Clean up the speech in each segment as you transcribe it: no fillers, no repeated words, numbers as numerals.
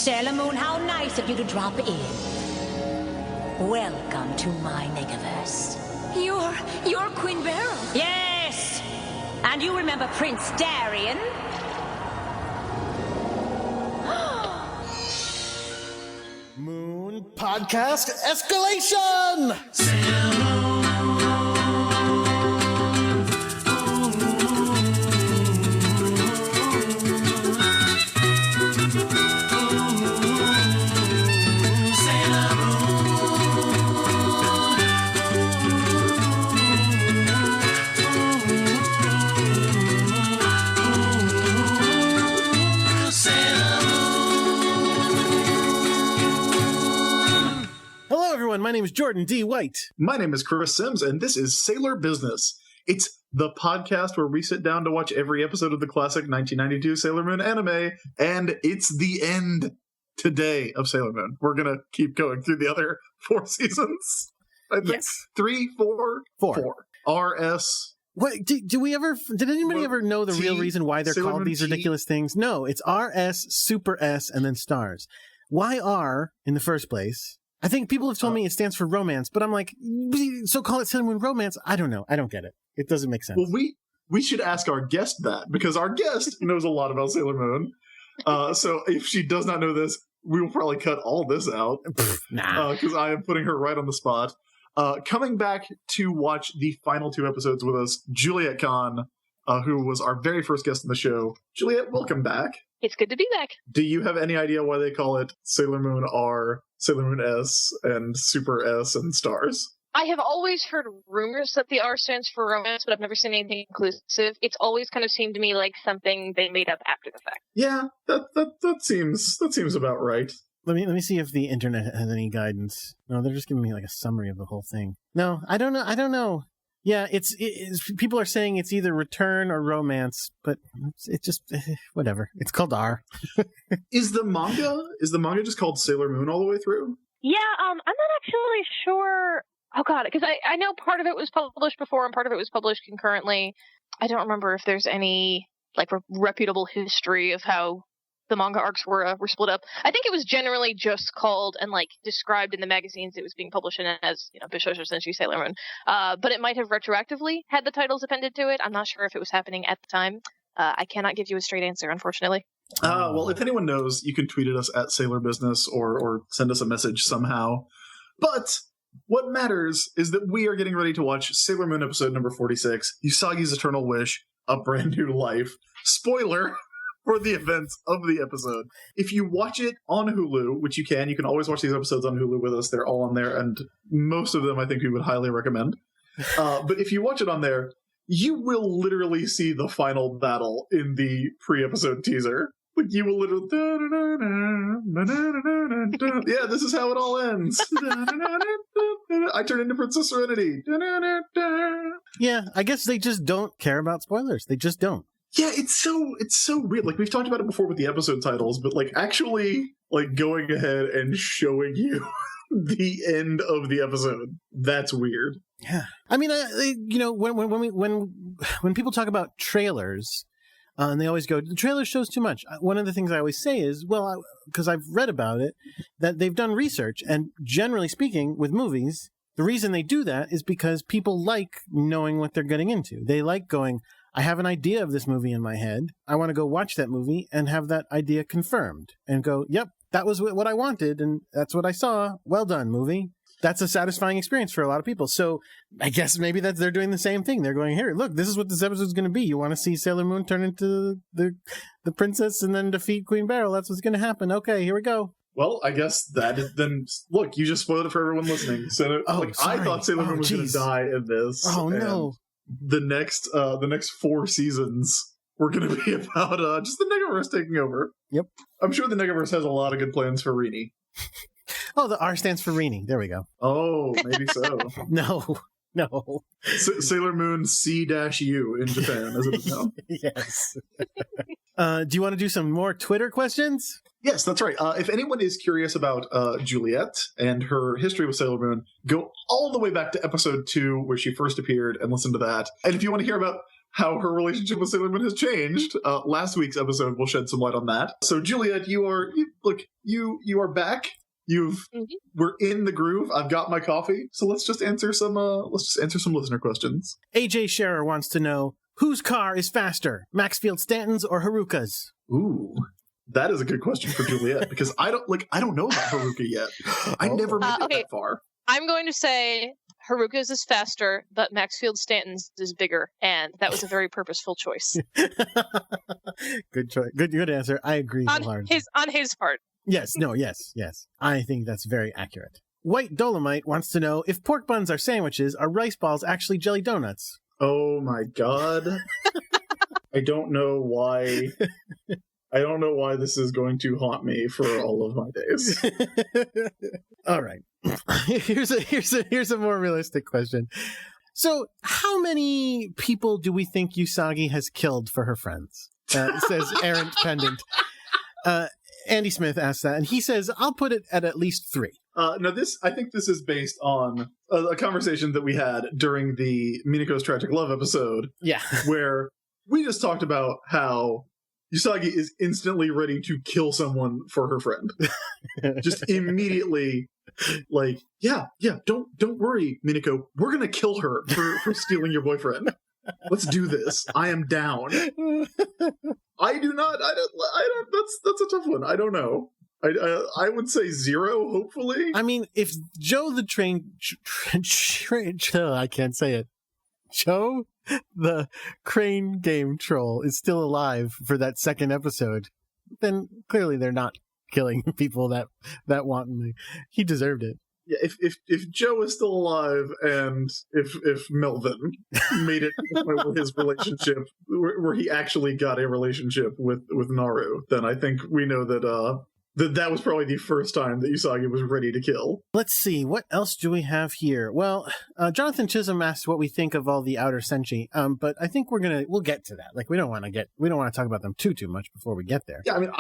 Sailor Moon, how nice of you to drop in. Welcome to my Negaverse. You're Queen Beryl. Yes! And you remember Prince Darien? Moon Podcast Escalation! My name is Jordan D. White. My name is Chris Sims, and this is Sailor Business. It's the podcast where we sit down to watch every episode of the classic 1992 Sailor Moon anime, and it's the end today of Sailor Moon. We're going to keep going through the other 4 seasons. I think. Yes. 3, 4? 4. RS. What, did anybody ever know the real reason why they're called these ridiculous things? No, it's RS, Super S, and then stars. Why R in the first place? I think people have told me it stands for romance, but I'm like, so call it Sailor Moon Romance? I don't know. I don't get it. It doesn't make sense. Well, we should ask our guest that, because our guest knows a lot about Sailor Moon. So if she does not know this, we will probably cut all this out. Nah. Because I am putting her right on the spot. Coming back to watch the final 2 episodes with us, Juliet Kahn, who was our very first guest on the show. Juliet, welcome back. It's good to be back. Do you have any idea why they call it Sailor Moon R, Sailor Moon S, and Super S, and Stars? I have always heard rumors that the R stands for romance, but I've never seen anything conclusive. It's always kind of seemed to me like something they made up after the fact. Yeah, that seems about right. Let me see if the internet has any guidance. No, they're just giving me like a summary of the whole thing. No, I don't know. Yeah, it's people are saying it's either return or romance, but it's just whatever. It's called R. Is the manga just called Sailor Moon all the way through? Yeah, I'm not actually sure. Oh god, because I know part of it was published before and part of it was published concurrently. I don't remember if there's any like reputable history of how the manga arcs were split up. I think it was generally just called and like described in the magazines it was being published in as, Bishojo Senshi Sailor Moon. But it might have retroactively had the titles appended to it. I'm not sure if it was happening at the time. I cannot give you a straight answer, unfortunately. Well, if anyone knows, you can tweet at us at Sailor Business or send us a message somehow. But what matters is that we are getting ready to watch Sailor Moon episode number 46, Usagi's Eternal Wish, A Brand New Life. Spoiler for the events of the episode. If you watch it on Hulu, which you can always watch these episodes on Hulu with us. They're all on there, and most of them I think we would highly recommend. But if you watch it on there, you will literally see the final battle in the pre-episode teaser. Like, you will literally... Yeah, this is how it all ends. I turn into Princess Serenity. Yeah, I guess they just don't care about spoilers. They just don't. Yeah, it's so weird. Like, we've talked about it before with the episode titles, but like actually like going ahead and showing you the end of the episode, that's weird. Yeah, I mean, when people talk about trailers, and they always go, the trailer shows too much. One of the things I always say is, well, because I've read about it, that they've done research, and generally speaking, with movies, the reason they do that is because people like knowing what they're getting into. They like going, I have an idea of this movie in my head. I want to go watch that movie and have that idea confirmed and go, yep, that was what I wanted. And that's what I saw. Well done, movie. That's a satisfying experience for a lot of people. So I guess maybe they're doing the same thing. They're going, here, look, this is what this episode is going to be. You want to see Sailor Moon turn into the princess and then defeat Queen Beryl. That's what's going to happen. Okay, here we go. Well, I guess that is then. Look, you just spoiled it for everyone listening. So, I thought Sailor Moon was going to die in this. Oh no! The next 4 seasons were going to be about just the Negaverse taking over. Yep. I'm sure the Negaverse has a lot of good plans for Rini. Oh, the R stands for Rini. There we go. Oh, maybe so. No. Sailor Moon C-U in Japan, as it is now. Yes. Do you want to do some more Twitter questions? Yes, that's right. If anyone is curious about Juliet and her history with Sailor Moon, go all the way back to episode 2 where she first appeared and listen to that. And if you want to hear about how her relationship with Sailor Moon has changed. Last week's episode will shed some light on that. So, Juliet, you are back. We're in the groove. I've got my coffee. So let's just answer some listener questions. AJ Scherer wants to know, whose car is faster, Maxfield Stanton's or Haruka's? Ooh. That is a good question for Juliet because I don't know about Haruka yet. I never made it that far. I'm going to say Haruka's is faster, but Maxfield Stanton's is bigger, and that was a very purposeful choice. Good choice. Good answer. I agree. On his part. Yes. I think that's very accurate. White Dolomite wants to know, if pork buns are sandwiches, are rice balls actually jelly donuts? Oh my god. I don't know why this is going to haunt me for all of my days. All right. Here's a more realistic question. So, how many people do we think Usagi has killed for her friends? Says Errant Pendant. Andy Smith asked that, and he says, I'll put it at least 3. I think this is based on a conversation that we had during the Minako's Tragic Love episode. Yeah. Where we just talked about how Usagi is instantly ready to kill someone for her friend. Just immediately, like, yeah, don't worry, Minako. We're gonna kill her for stealing your boyfriend. Let's do this. I am down. I don't. That's a tough one. I don't know. I would say 0. Hopefully. I mean, if Joe the I can't say it. Joe the Crane Game Troll is still alive for that second episode, then clearly they're not killing people that wantonly. He deserved it. Yeah, if Joe is still alive and if Melvin made it to the point where his relationship, where he actually got a relationship with Naru, then I think we know that that was probably the first time that Usagi was ready to kill. Let's see, what else do we have here? Well, Jonathan Chisholm asked what we think of all the outer senshi, but I think we'll get to that. Like, we don't want to talk about them too much before we get there. Yeah, I mean,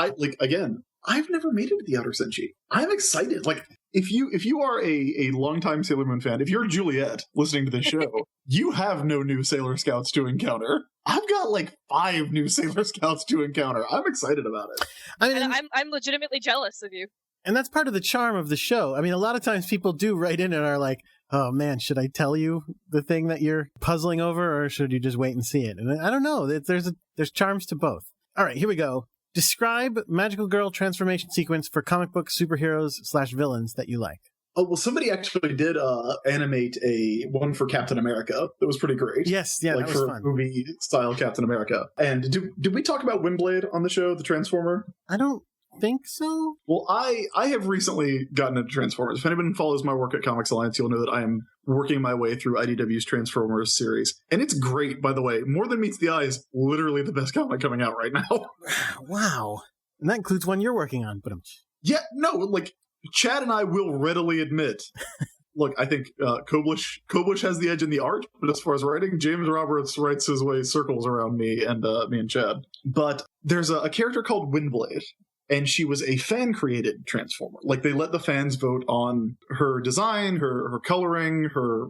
I've never made it to the outer senshi. I'm excited. Like, if you are a longtime Sailor Moon fan, if you're Juliet listening to this show, you have no new Sailor Scouts to encounter. I've got like 5 new Sailor Scouts to encounter. I'm excited about it. I'm legitimately jealous of you. And that's part of the charm of the show. I mean, a lot of times people do write in and are like, oh man, should I tell you the thing that you're puzzling over, or should you just wait and see it? And I don't know. There's charms to both. All right, here we go. Describe Magical Girl transformation sequence for comic book superheroes / villains that you like. Oh, well, somebody actually did animate a one for Captain America that was pretty great. Yes, yeah, like that was for fun. Movie style Captain America. And did we talk about Windblade on the show, the Transformer? I don't think so. Well, I have recently gotten into Transformers. If anyone follows my work at Comics Alliance, you'll know that I am working my way through IDW's Transformers series. And it's great, by the way. More Than Meets the Eye is literally the best comic coming out right now. Wow. And that includes one you're working on. But yeah, no, like, Chad and I will readily admit, look, I think Koblish has the edge in the art, but as far as writing, James Roberts writes his way circles around me and Chad. But there's a character called Windblade, and she was a fan-created Transformer. Like, they let the fans vote on her design, her coloring, her,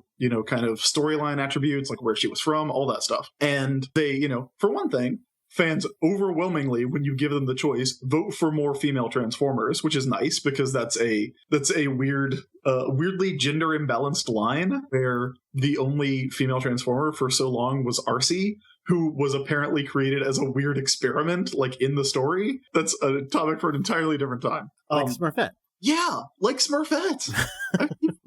kind of storyline attributes, like where she was from, all that stuff. And they, for one thing, fans overwhelmingly, when you give them the choice, vote for more female Transformers, which is nice because that's a weirdly gender imbalanced line where the only female Transformer for so long was Arcee, who was apparently created as a weird experiment, like in the story. That's a topic for an entirely different time. Like Smurfette. Yeah, like Smurfette.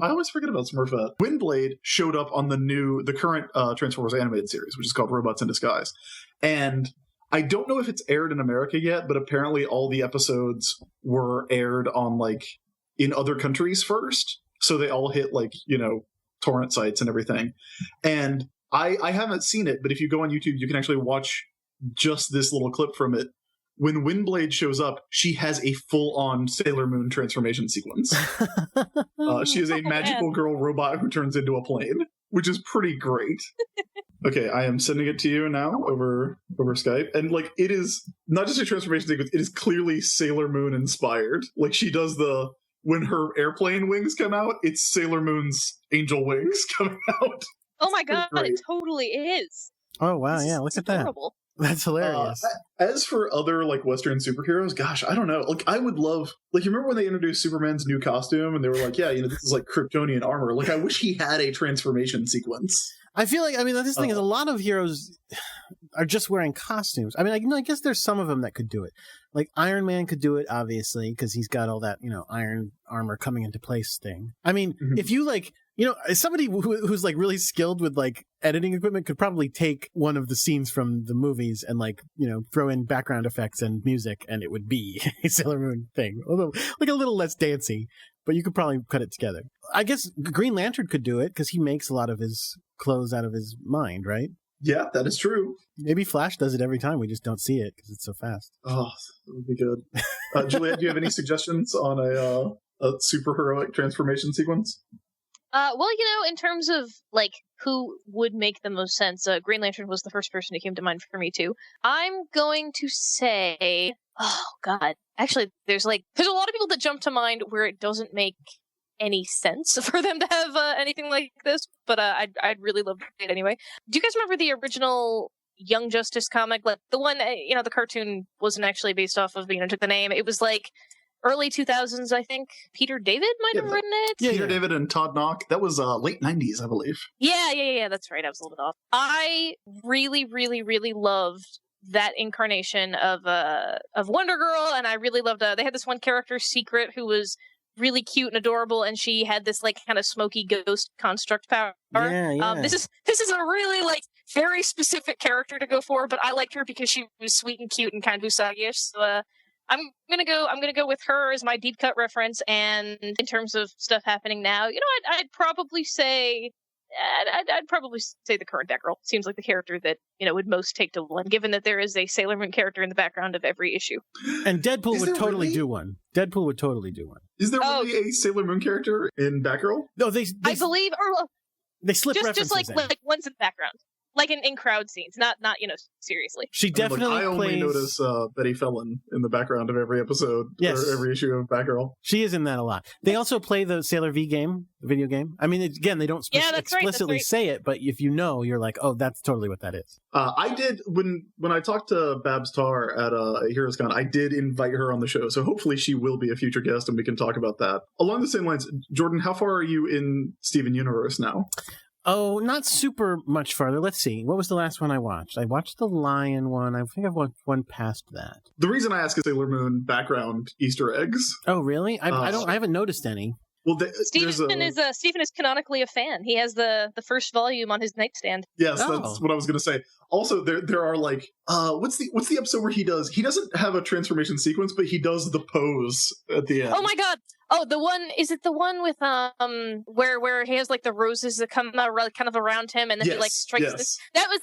I always forget about Smurfette. Windblade showed up on the current Transformers animated series, which is called Robots in Disguise. And I don't know if it's aired in America yet, but apparently all the episodes were aired on, like, in other countries first. So they all hit, like, torrent sites and everything. And I haven't seen it, but if you go on YouTube, you can actually watch just this little clip from it. When Windblade shows up, she has a full-on Sailor Moon transformation sequence. She is a magical girl robot who turns into a plane, which is pretty great. Okay, I am sending it to you now over Skype. And, like, it is not just a transformation sequence, it is clearly Sailor Moon inspired. Like, she does when her airplane wings come out, it's Sailor Moon's angel wings coming out. Oh my god, it totally is. Oh, wow. Yeah, look It's at that. adorable. That's hilarious. As for other like Western superheroes, gosh, I don't know. Like, I would love, like, you remember when they introduced Superman's new costume and they were like, yeah, this is like Kryptonian armor. Like, I wish he had a transformation sequence. I feel like, this thing is a lot of heroes are just wearing costumes. I guess there's some of them that could do it. Like Iron Man could do it, obviously, because he's got all that, iron armor coming into place thing. If you like, somebody who's like really skilled with like editing equipment could probably take one of the scenes from the movies and like, throw in background effects and music and it would be a Sailor Moon thing. Although like a little less dancey, but you could probably cut it together. I guess Green Lantern could do it because he makes a lot of his clothes out of his mind, right? Yeah, that is true. Maybe Flash does it every time. We just don't see it because it's so fast. Oh, that would be good. Juliet, do you have any suggestions on a superheroic transformation sequence? Well, in terms of like who would make the most sense, Green Lantern was the first person who came to mind for me too. I'm going to say, oh God, actually, there's a lot of people that jump to mind where it doesn't make any sense for them to have anything like this, but I'd really love it anyway. Do you guys remember the original Young Justice comic? Like the one, the cartoon wasn't actually based off of, took the name. It was like early 2000s, I think. Peter David might have written it. Yeah, Peter David and Todd Knock. That was late 90s, I believe. Yeah, that's right. I was a little bit off. I really, really, really loved that incarnation of Wonder Girl, and I really loved, they had this one character, Secret, who was really cute and adorable, and she had this like kind of smoky ghost construct power. Yeah. This is a really like very specific character to go for, but I liked her because she was sweet and cute and kind of Usagi-ish. So I'm gonna go with her as my deep cut reference. And in terms of stuff happening now, I'd probably say the current Batgirl. Seems like the character that would most take to one, given that there is a Sailor Moon character in the background of every issue. And Deadpool would totally do one. Deadpool would totally do one. Is there really a Sailor Moon character in Batgirl? No, I believe, or they slip references just like one's in the background. Like in crowd scenes, not seriously. She definitely I only notice Betty Felon in the background of every episode or every issue of Batgirl. She is in that a lot. They also play the Sailor V game, the video game. Again, they don't explicitly say it, but if you're like, oh, that's totally what that is. I did, when I talked to Babs Tarr at Heroes Con, I did invite her on the show, so hopefully she will be a future guest and we can talk about that. Along the same lines, Jordan, how far are you in Steven Universe now? Oh, not super much farther. Let's see. What was the last one I watched? I watched the Lion one. I think I've watched one past that. The reason I ask is Sailor Moon background Easter eggs. Oh, really? I haven't noticed any. Well, Stephen is canonically a fan. He has the first volume on his nightstand. Yes, that's what I was going to say. Also, there are like what's the episode where he doesn't have a transformation sequence, but he does the pose at the end. Oh my god! Oh, is it the one with where he has like the roses that come out kind of around him, and then he like strikes this? That was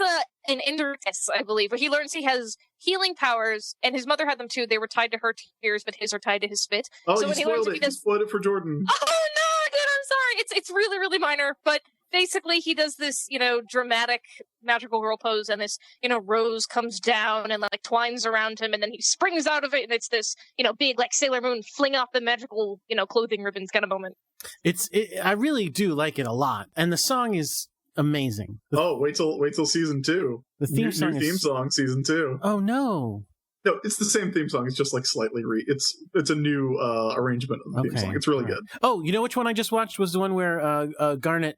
an Indorus, I believe, where he learns he has healing powers, and his mother had them too. They were tied to her tears, but his are tied to his spit. Oh, so you spoiled it. You spoiled it for Jordan. Oh no, dude, I'm sorry. It's really, really minor, but basically he does this, dramatic magical girl pose, and this, rose comes down and like twines around him, and then he springs out of it, and it's this, big like Sailor Moon fling off the magical, clothing ribbons kind of moment. I really do like it a lot, and the song is amazing. Wait till season 2. The theme song season 2. Oh no. No, it's the same theme song. It's just like slightly it's a new arrangement of the theme song. It's really good. Oh, you know which one I just watched was the one where Garnet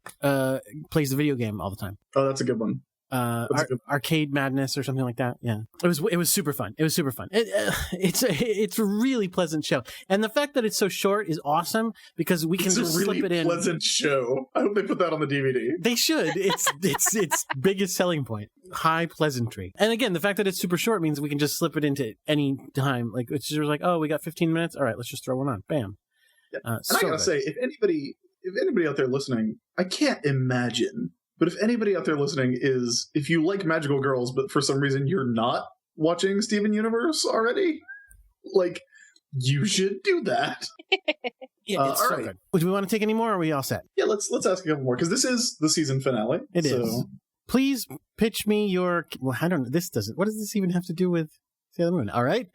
plays the video game all the time. Oh, that's a good one. Arcade Madness or something like that. Yeah, it was super fun. It was super fun. It's a really pleasant show, and the fact that it's so short is awesome because we can just slip it in. Pleasant show. I hope they put that on the DVD. They should. It's biggest selling point. High pleasantry, and again, the fact that it's super short means we can just slip it into any time. Like it's just like, oh, we got 15 minutes. All right, let's just throw one on. Bam. Yeah. And I gotta say, if anybody out there listening, I can't imagine. But if anybody out there listening if you like magical girls, but for some reason you're not watching Steven Universe already, like, you should do that. Yeah, it's so good. Do we want to take any more, or are we all set? Yeah, let's ask a couple more, because this is the season finale. It is. Please pitch me your... Well, I don't know. What does this even have to do with Sailor Moon? All right.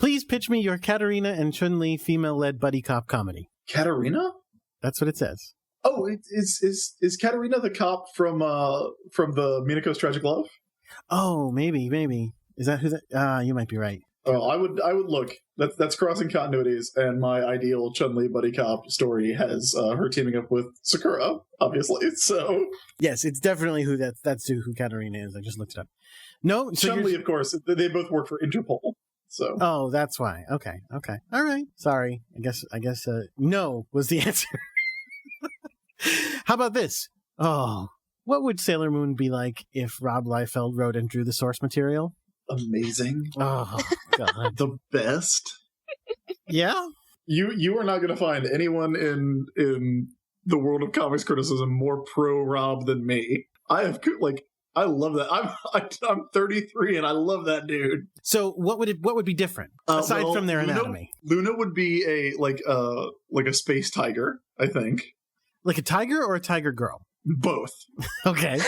Please pitch me your Katarina and Chun-Li female-led buddy cop comedy. Katarina? That's what it says. Oh, is Katarina the cop from the Minako's Tragic Love? Oh, maybe. Is that who that? You might be right. Oh, I would look. That's crossing continuities, and my ideal Chun-Li buddy cop story has her teaming up with Sakura, obviously. So Yes, it's definitely that's who Katarina is. I just looked it up. No, so Chun-Li, of course, they both work for Interpol. So oh, that's why. Okay. All right. Sorry. I guess no was the answer. How about this? Oh, what would Sailor Moon be like if Rob Liefeld wrote and drew the source material? amazing. Oh God. The best. Yeah. You are not going to find anyone in the world of comics criticism more pro Rob than me. I love that. I'm 33 and I love that dude. So what would be different aside from their anatomy? Luna would be a space tiger, I think. Like a tiger or a tiger girl? Both. Okay.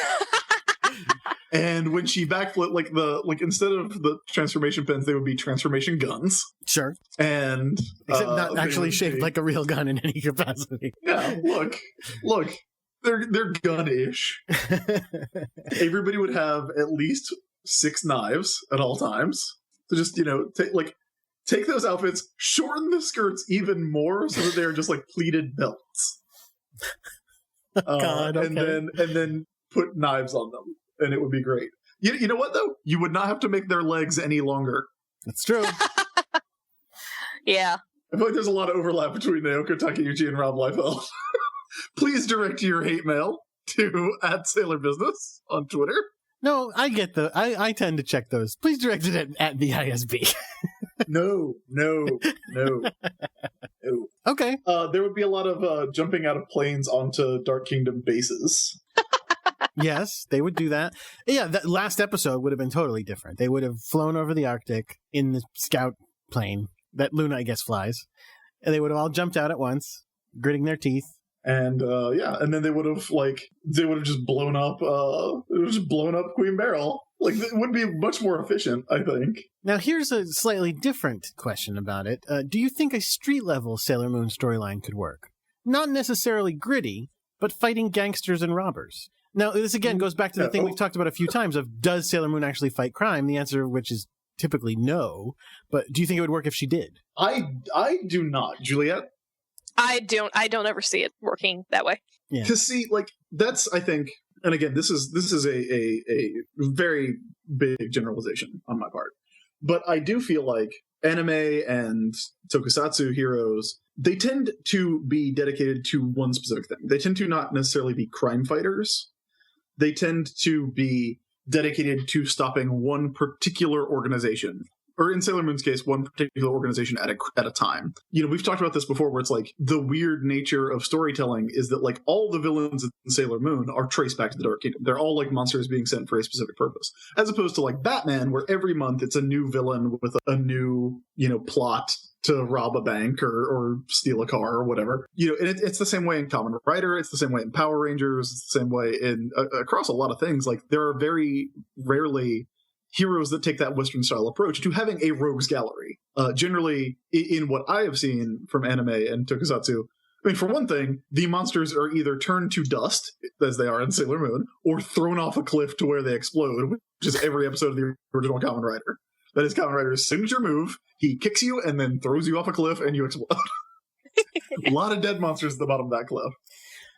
And when she backflip, instead of the transformation pins, they would be transformation guns. Sure. And except not actually shaped like a real gun in any capacity. Yeah, look, they're gun-ish. Everybody would have at least 6 knives at all times. So just take those outfits, shorten the skirts even more so that they're just like pleated belts. God, okay. And then put knives on them. And it would be great. You know what, though? You would not have to make their legs any longer. That's true. Yeah. I feel like there's a lot of overlap between Naoko Takeuchi and Rob Liefeld. Please direct your hate mail to @SailorBusiness on Twitter. No, I get I tend to check those. Please direct it at the ISB. No. Okay. There would be a lot of jumping out of planes onto Dark Kingdom bases. Yes, they would do that. Yeah, that last episode would have been totally different. They would have flown over the Arctic in the scout plane that Luna, I guess, flies. And they would have all jumped out at once, gritting their teeth. And and then they would have just blown up Queen Beryl. Like, it would be much more efficient, I think. Now, here's a slightly different question about it. Do you think a street-level Sailor Moon storyline could work? Not necessarily gritty, but fighting gangsters and robbers. Now, this again goes back to the thing we've talked about a few times of, does Sailor Moon actually fight crime? The answer, which is typically no. But do you think it would work if she did? I do not. Juliet? I don't ever see it working that way. Yeah. Because see, that's, I think, and again, this is a very big generalization on my part. But I do feel like anime and tokusatsu heroes, they tend to be dedicated to one specific thing. They tend to not necessarily be crime fighters. They tend to be dedicated to stopping one particular organization, or in Sailor Moon's case, one particular organization at a time. We've talked about this before, where it's like the weird nature of storytelling is that like all the villains in Sailor Moon are traced back to the Dark Kingdom. They're all like monsters being sent for a specific purpose, as opposed to like Batman, where every month it's a new villain with a new plot to rob a bank or steal a car or whatever. And it's the same way in Kamen Rider. It's the same way in Power Rangers. It's the same way in across a lot of things. Like, there are very rarely heroes that take that Western style approach to having a rogues gallery. Generally, in what I have seen from anime and tokusatsu, I mean, for one thing, the monsters are either turned to dust, as they are in Sailor Moon, or thrown off a cliff to where they explode, which is every episode of the original Kamen Rider. That is Kamen Rider's signature move. He kicks you and then throws you off a cliff and you explode. A lot of dead monsters at the bottom of that cliff.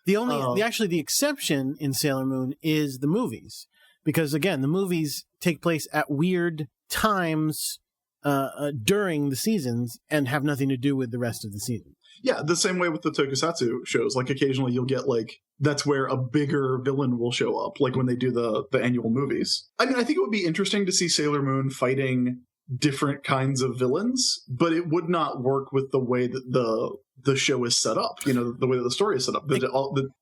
The exception in Sailor Moon is the movies. Because, again, the movies take place at weird times during the seasons and have nothing to do with the rest of the season. Yeah, the same way with the tokusatsu shows. Like, occasionally you'll get, that's where a bigger villain will show up, like when they do the annual movies. I mean, I think it would be interesting to see Sailor Moon fighting different kinds of villains, but it would not work with the way that the show is set up, the way that the story is set up.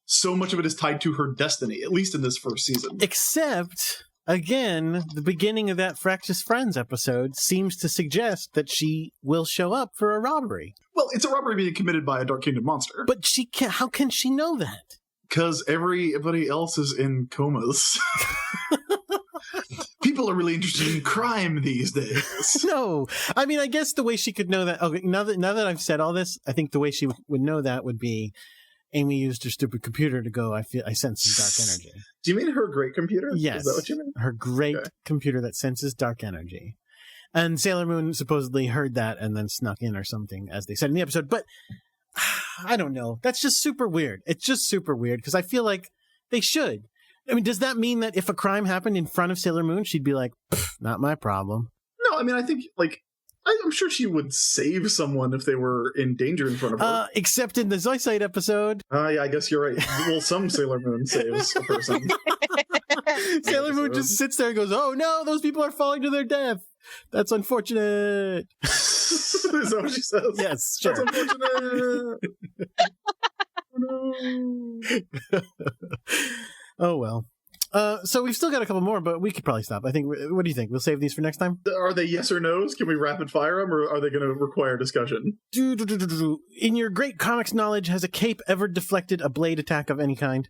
So much of it is tied to her destiny, at least in this first season. Except, again, the beginning of that Fractious Friends episode seems to suggest that she will show up for a robbery. Well, it's a robbery being committed by a Dark Kingdom monster. But how can she know that? Because everybody else is in comas. People are really interested in crime these days. No. I mean, I guess the way she could know that... Okay, now that I've said all this, I think the way she would know that would be Amy used her stupid computer to go, I sense some dark energy. Do you mean her great computer? Yes. Is that what you mean? Her great computer that senses dark energy. And Sailor Moon supposedly heard that and then snuck in or something, as they said in the episode. But I don't know. That's just super weird. It's just super weird because I feel like they should. I mean, does that mean that if a crime happened in front of Sailor Moon, she'd be like, not my problem? No, I mean, I think, like, I'm sure she would save someone if they were in danger in front of her. Except in the Zoisite episode. Yeah, I guess you're right. Well, some Sailor Moon saves a person. Sailor Moon just sits there and goes, oh no, those people are falling to their death. That's unfortunate. Is that what she says? Yes, sure. That's unfortunate. Oh, no. Oh, well. So we've still got a couple more, but we could probably stop. I think. What do you think? We'll save these for next time? Are they yes or no's? Can we rapid fire them, or are they going to require discussion? In your great comics knowledge, has a cape ever deflected a blade attack of any kind?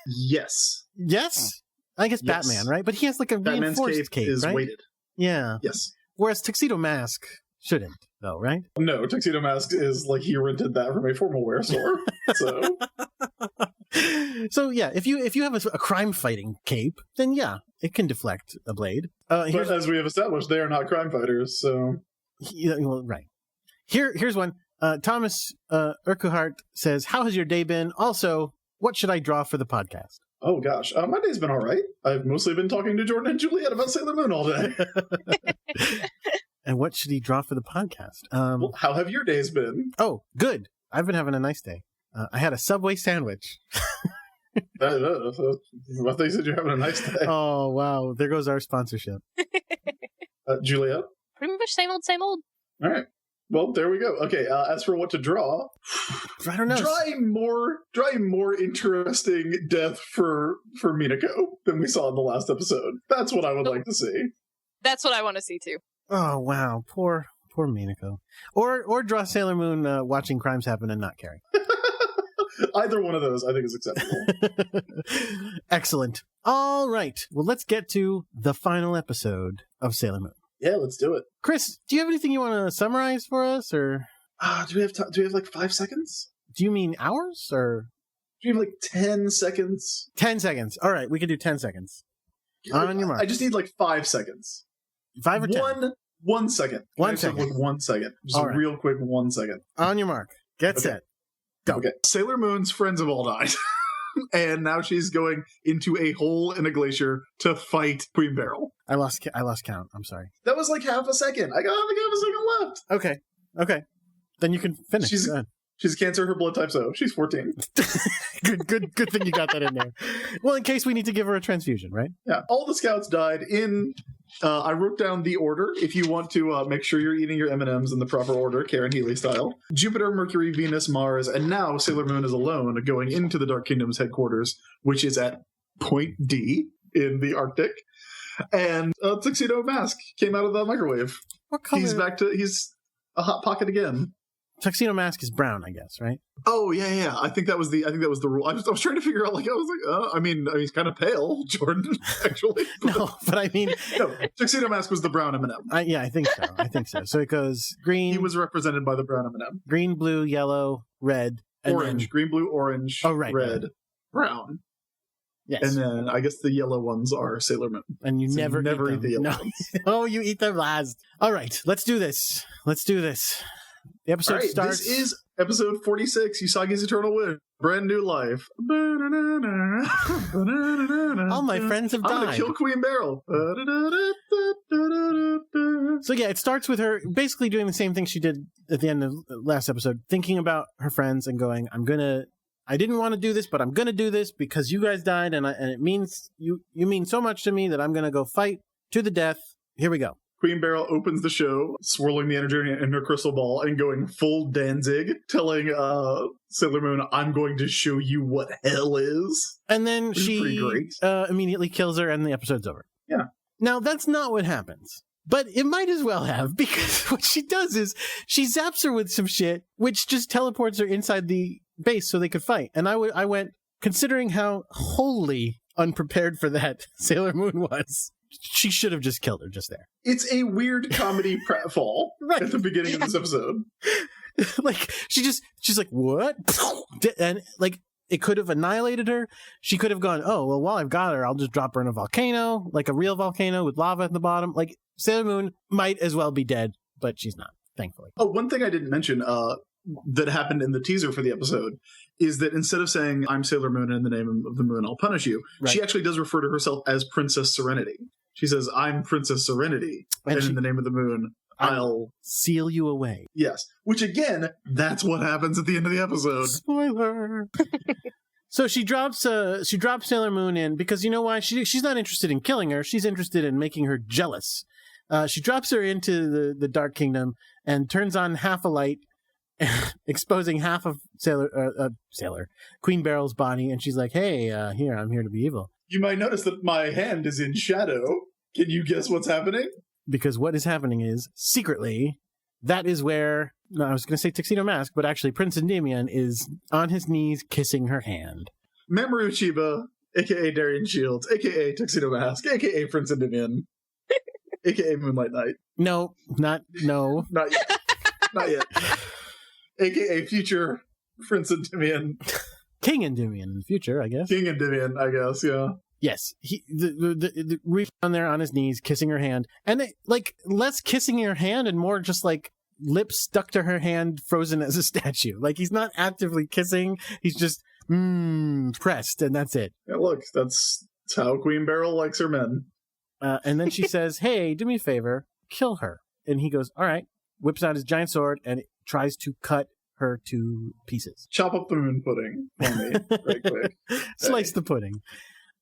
Yes. Yes? I guess Yes. Batman, right? But he has like a Batman's reinforced cape, is right? weighted. Yeah. Yes. Whereas Tuxedo Mask shouldn't, though, right? No, Tuxedo Mask is like he rented that from a formal wear store. So So yeah, if you have a crime fighting cape, then yeah, it can deflect a blade. but as we have established, they are not crime fighters, so Well, right. Here's one. Thomas Urquhart says, "How has your day been? Also, what should I draw for the podcast?" oh gosh. My day's been all right. I've mostly been talking to Jordan and Juliet about Sailor Moon all day. And what should he draw for the podcast? Well, how have your days been? Oh, good. I've been having a nice day. I had a Subway sandwich. I thought you said you're having a nice day. Oh, wow. There goes our sponsorship. Juliet? Pretty much same old, same old. All right. Well, there we go. Okay, as for what to draw, I don't know. draw a more interesting death for Minako than we saw in the last episode. That's what I would like to see. That's what I want to see too. Oh, wow. Poor Minako. Or draw Sailor Moon watching crimes happen and not caring. Either one of those, I think, is acceptable. Excellent. All right. Well, let's get to the final episode of Sailor Moon. Yeah, let's do it. Chris, do you have anything you want to summarize for us, or Do we have like 5 seconds? do you mean hours, or Do we have like 10 seconds? 10 seconds? All right, we can do 10 seconds. On your mark. I just need like 5 seconds. 5 or 10? 1 second. Can One I just have, second. like 1 second. Just All a right. real quick 1 second. On your mark. Get set. Go. Okay. Sailor Moon's friends have all died. And now she's going into a hole in a glacier to fight Queen Beryl. I lost count. I'm sorry. That was like half a second. I got like half a second left. Okay. Then you can finish. She's- Go ahead. She's Cancer, her blood type's O. She's 14. Good thing you got that in there. Well, in case we need to give her a transfusion, right? Yeah. All the scouts died in... I wrote down the order if you want to make sure you're eating your M&Ms in the proper order, Karen Healy style. Jupiter, Mercury, Venus, Mars, and now Sailor Moon is alone going into the Dark Kingdom's headquarters, which is at Point D in the Arctic. And Tuxedo Mask came out of the microwave. What color? He's a Hot Pocket again. Tuxedo Mask is brown, I guess, right? Oh yeah. I think that was the rule. I was trying to figure out. Like I was like, I mean, he's kind of pale, Jordan. Actually, No, but I mean, no. Tuxedo Mask was the brown M&M. I think so. So it goes green. He was represented by the brown M&M. green, blue, yellow, red, and Orange, then- green, blue, orange, Oh, right, red, right. brown, yes, and then I guess the yellow ones are Sailor Moon. and you So never eat the yellow No. ones. Oh, you eat them last. All right, let's do this. The episode All right, starts. this is episode 46, Usagi's Eternal Wish, Brand New Life. All my friends have I'm gonna died. kill Queen Beryl. So yeah, it starts with her basically doing the same thing she did at the end of the last episode, thinking about her friends and going, I didn't want to do this, but I'm gonna do this because you guys died, and it means you mean so much to me that I'm gonna go fight to the death. Here we go. Queen Beryl opens the show, swirling the energy in her crystal ball and going full Danzig, telling Sailor Moon, I'm going to show you what hell is. And then Which is pretty she great. immediately kills her, and the episode's over. Yeah. Now, that's not what happens. But it might as well have, because what she does is she zaps her with some shit, which just teleports her inside the base so they could fight. And I went, considering how wholly unprepared for that Sailor Moon was, she should have just killed her just there. It's a weird comedy pratfall Right. at the beginning of this episode. Like, she's like, what? And like, it could have annihilated her. She could have gone, oh, well, while I've got her, I'll just drop her in a volcano, like a real volcano with lava at the bottom. Like, Sailor Moon might as well be dead, but she's not, thankfully. Oh, one thing I didn't mention that happened in the teaser for the episode is that instead of saying, I'm Sailor Moon and in the name of the moon, I'll punish you, she actually does refer to herself as Princess Serenity. She says, I'm Princess Serenity, and in the name of the moon, I'll seal you away. Yes. Which, again, that's what happens at the end of the episode. Spoiler. So she drops Sailor Moon in because you know why? She's not interested in killing her. She's interested in making her jealous. She drops her into the Dark Kingdom and turns on half a light, exposing half of Queen Beryl's body. And she's like, hey, I'm here to be evil. You might notice that my hand is in shadow. Can you guess what's happening? Because what is happening is, secretly, that is where, I was going to say Tuxedo Mask, but actually Prince Endymion is on his knees kissing her hand. Mamoru Chiba, a.k.a. Darian Shields, a.k.a. Tuxedo Mask, a.k.a. Prince Endymion, a.k.a. Moonlight Knight. No. Not yet. Not yet. A.k.a. future Prince Endymion. King Endymion in the future, I guess. King Endymion, I guess, yeah. Yes, the reach on there on his knees, kissing her hand, and less kissing her hand and more just like lips stuck to her hand, frozen as a statue. Like he's not actively kissing; he's just pressed, and that's it. Yeah, look, that's how Queen Beryl likes her men. And then she says, "Hey, do me a favor, kill her." And he goes, "All right." Whips out his giant sword and tries to cut her to pieces. Chop up the moon pudding for me, right quick. Slice the pudding.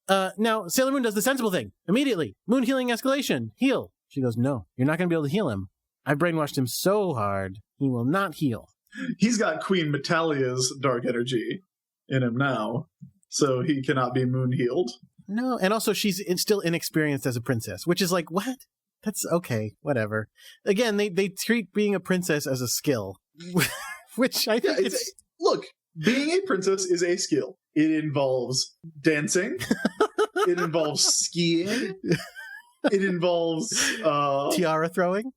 Now, Sailor Moon does the sensible thing. Immediately. Moon healing escalation. Heal. She goes, no, you're not going to be able to heal him. I brainwashed him so hard, he will not heal. He's got Queen Metalia's dark energy in him now, so he cannot be moon healed. No, and also she's still inexperienced as a princess, which is like, what? That's okay, whatever. Again, they treat being a princess as a skill, which I think Look, being a princess is a skill. It involves dancing. It involves skiing. It involves tiara throwing.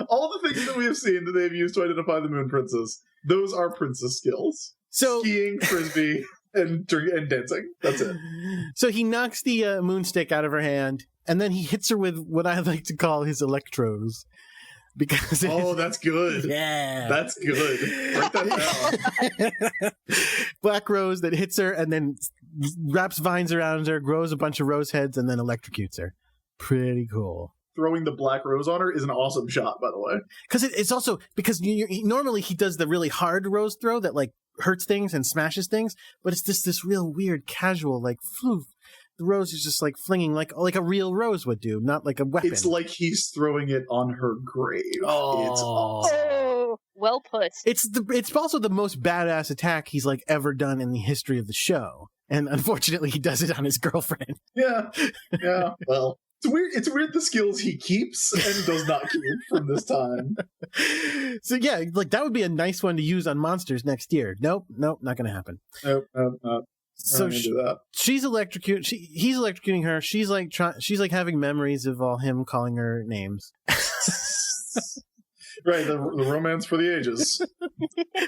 All the things that we have seen that they've used to identify the Moon Princess. Those are princess skills. So skiing, frisbee, and dancing. That's it. So he knocks the moonstick out of her hand, and then he hits her with what I like to call his electros. Because that's good. Yeah. That's good. Write that down. Black rose that hits her and then wraps vines around her, grows a bunch of rose heads, and then electrocutes her. Pretty cool. Throwing the black rose on her is an awesome shot, by the way. Because it's also, because normally he does the really hard rose throw that like hurts things and smashes things, but it's just this real weird casual, like, floof. The rose is just like flinging like a real rose would do, not like a weapon. It's like he's throwing it on her grave. Oh, it's awesome. Oh, well put. It's also the most badass attack he's like ever done in the history of the show, and unfortunately, he does it on his girlfriend. Yeah. Well, it's weird the skills he keeps and does not keep from this time. So yeah, like that would be a nice one to use on monsters next year. Nope, not going to happen. Nope. So he's he's electrocuting her. She's like having memories of all him calling her names. Right, the romance for the ages.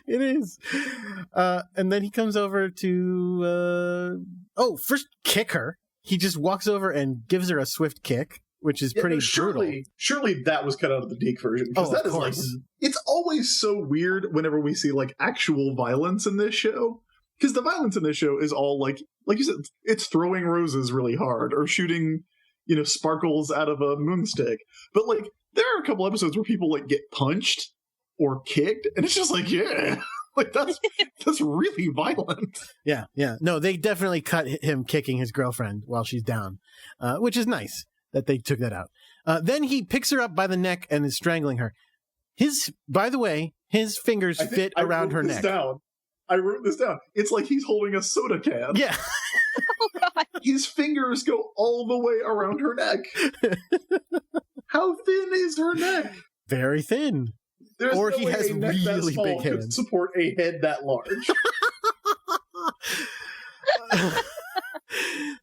It is. And then he comes over to first kick her. He just walks over and gives her a swift kick, which is pretty brutal. Surely that was cut out of the Deke version. Because that is like, it's always so weird whenever we see like actual violence in this show. Because the violence in this show is all like you said, it's throwing roses really hard or shooting, sparkles out of a moonstick. But like, there are a couple episodes where people like get punched or kicked, and it's just like, yeah, like that's really violent. Yeah. No, they definitely cut him kicking his girlfriend while she's down, which is nice that they took that out. Then he picks her up by the neck and is strangling her. By the way, his fingers fit around her neck. I wrote this down. It's like he's holding a soda can. Yeah. Oh, God. His fingers go all the way around her neck. How thin is her neck? Very thin. There's or no he way has a neck really that small big hands. could support a head that large.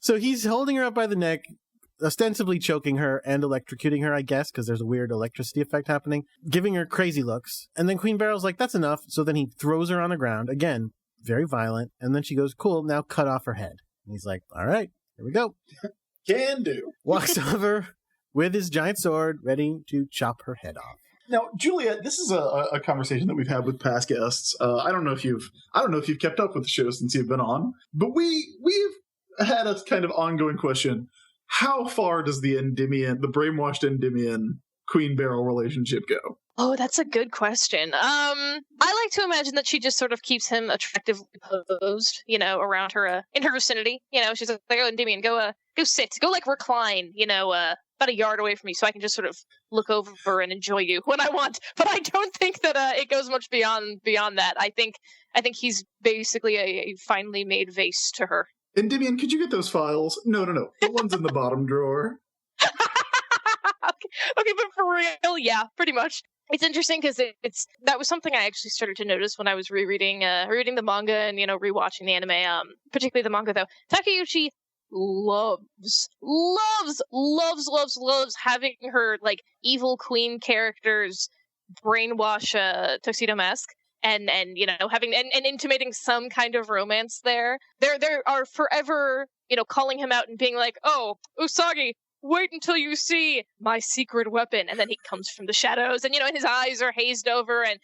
So he's holding her up by the neck, ostensibly choking her and electrocuting her, I guess, because there's a weird electricity effect happening, giving her crazy looks. And then Queen Beryl's like, that's enough. So then he throws her on the ground. Again, very violent. And then she goes, cool, now cut off her head. And he's like, all right, here we go. Can do. Walks over with his giant sword, ready to chop her head off. Now, Juliet, this is a conversation that we've had with past guests. I don't know if you've kept up with the show since you've been on, but we've had a kind of ongoing question. How far does the brainwashed Endymion Queen Beryl relationship go? Oh, that's a good question. I like to imagine that she just sort of keeps him attractively posed, around her, in her vicinity. She's like, oh, Endymion, go sit, go like recline, about a yard away from me, so I can just sort of look over and enjoy you when I want. But I don't think that it goes much beyond that. I think he's basically a finely made vase to her. Endymion, could you get those files? No. The one's in the bottom drawer. Okay, but for real, yeah, pretty much. It's interesting because that was something I actually started to notice when I was rereading the manga and rewatching the anime. Particularly the manga though. Takeuchi loves having her like evil queen characters brainwash Tuxedo Mask and having and intimating some kind of romance there. There are forever calling him out and being like, oh, Usagi, wait until you see my secret weapon. And then he comes from the shadows and, and his eyes are hazed over and,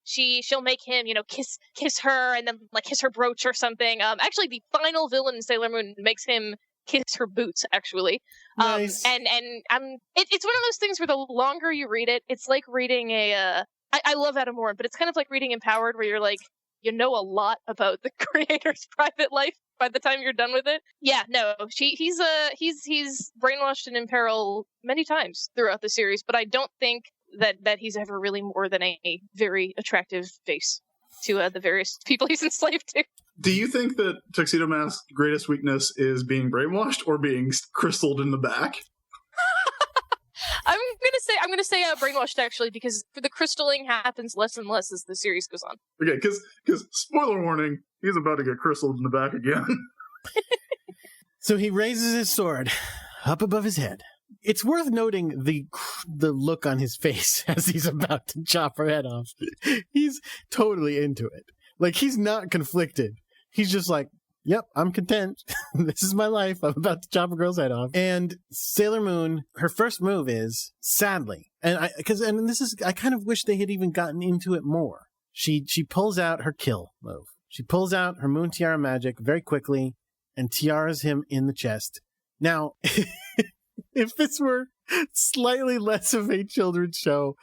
she'll make him, kiss her and then like kiss her brooch or something. Actually, the final villain in Sailor Moon makes him kiss her boots, actually. Nice. And it's one of those things where the longer you read it, it's like reading I love Adam Warren, but it's kind of like reading Empowered where you're like, a lot about the creator's private life by the time you're done with it. Yeah, no, he's brainwashed and in peril many times throughout the series, but I don't think that he's ever really more than a very attractive face to the various people he's enslaved to. Do you think that Tuxedo Mask's greatest weakness is being brainwashed or being crystalled in the back? I'm gonna say brainwashed actually, because the crystalling happens less and less as the series goes on. Okay, because spoiler warning, he's about to get crystalled in the back again. So he raises his sword up above his head. It's worth noting the look on his face as he's about to chop her head off. He's totally into it. Like, he's not conflicted. He's just like, yep, I'm content. This is my life. I'm about to chop a girl's head off. And Sailor Moon, her first move is, sadly, I kind of wish they had even gotten into it more. She pulls out her kill move. She pulls out her Moon Tiara magic very quickly and tiaras him in the chest. Now, if this were slightly less of a children's show,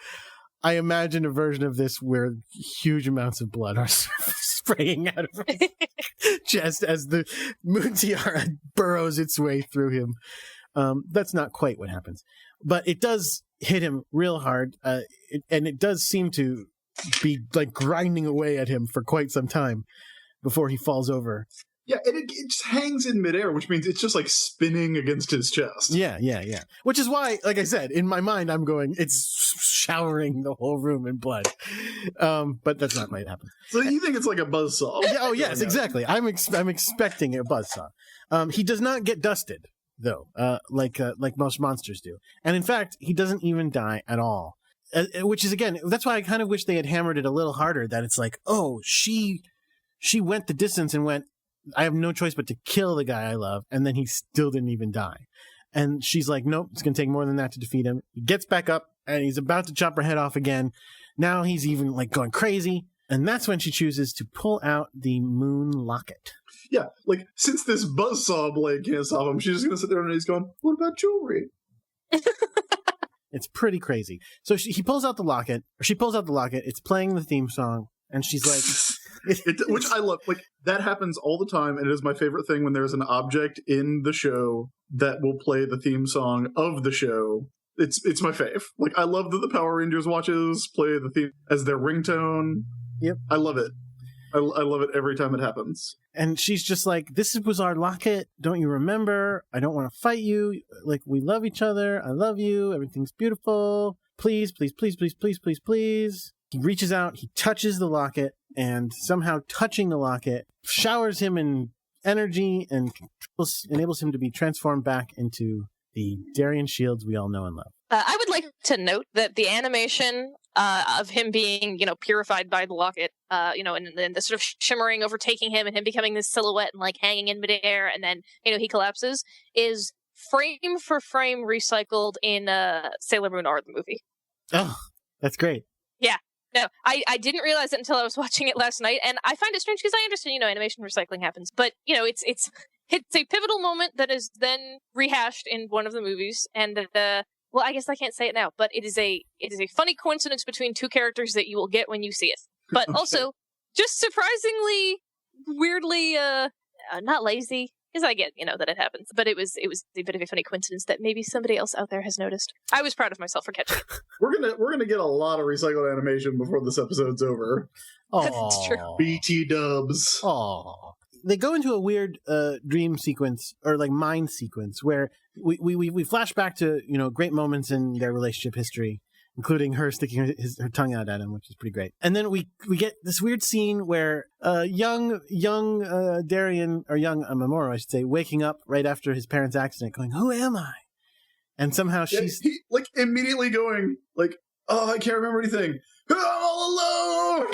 I imagine a version of this where huge amounts of blood are spraying out of his chest as the Moon Tiara burrows its way through him. That's not quite what happens, but it does hit him real hard, and it does seem to be like grinding away at him for quite some time before he falls over. Yeah, and it just hangs in midair, which means it's just like spinning against his chest. Yeah. Which is why, like I said, in my mind, I'm going, it's showering the whole room in blood. But that's not quite happen. So you think it's like a buzzsaw? Oh, yes, exactly. I'm expecting a buzzsaw. He does not get dusted, though, like most monsters do. And in fact, he doesn't even die at all. Which is, again, that's why I kind of wish they had hammered it a little harder, that it's like, oh, she went the distance and went, I have no choice but to kill the guy I love, and then he still didn't even die. And she's like, nope, it's going to take more than that to defeat him. He gets back up, and he's about to chop her head off again. Now he's even like going crazy, and that's when she chooses to pull out the moon locket. Yeah, like, since this buzzsaw blade can't stop him, she's just going to sit there and he's going, what about jewelry? It's pretty crazy. So she pulls out the locket, it's playing the theme song, and she's like... which I love. Like, that happens all the time, and it is my favorite thing when there's an object in the show that will play the theme song of the show. It's my fave. Like, I love that the Power Rangers watches play the theme as their ringtone. Yep. I love it. I love it every time it happens. And she's just like, this was our locket. Don't you remember? I don't want to fight you. Like, we love each other. I love you. Everything's beautiful. Please, please, please, please, please, please, please. He reaches out, he touches the locket, and somehow touching the locket showers him in energy and enables him to be transformed back into the Darian Shields we all know and love. I would like to note that the animation of him being, purified by the locket, and the sort of shimmering overtaking him and him becoming this silhouette and like hanging in midair, and then he collapses, is frame for frame recycled in Sailor Moon R, the movie. Oh, that's great. Yeah. No, I didn't realize it until I was watching it last night, and I find it strange because I understand, animation recycling happens, but it's a pivotal moment that is then rehashed in one of the movies, and well, I guess I can't say it now, but it is a funny coincidence between two characters that you will get when you see it. But also, just surprisingly, weirdly, not lazy, because I get, that it happens. But it was a bit of a funny coincidence that maybe somebody else out there has noticed. I was proud of myself for catching it. We're gonna get a lot of recycled animation before this episode's over. That's true. BT dubs. Aww. They go into a weird dream sequence, or like mind sequence, where we flash back to great moments in their relationship history, including her sticking her tongue out at him, which is pretty great. And then we get this weird scene where young Darian, or young Mamoru, I should say, waking up right after his parents' accident, going, "Who am I?" And somehow she's he, immediately going "Oh, I can't remember anything. I'm all alone."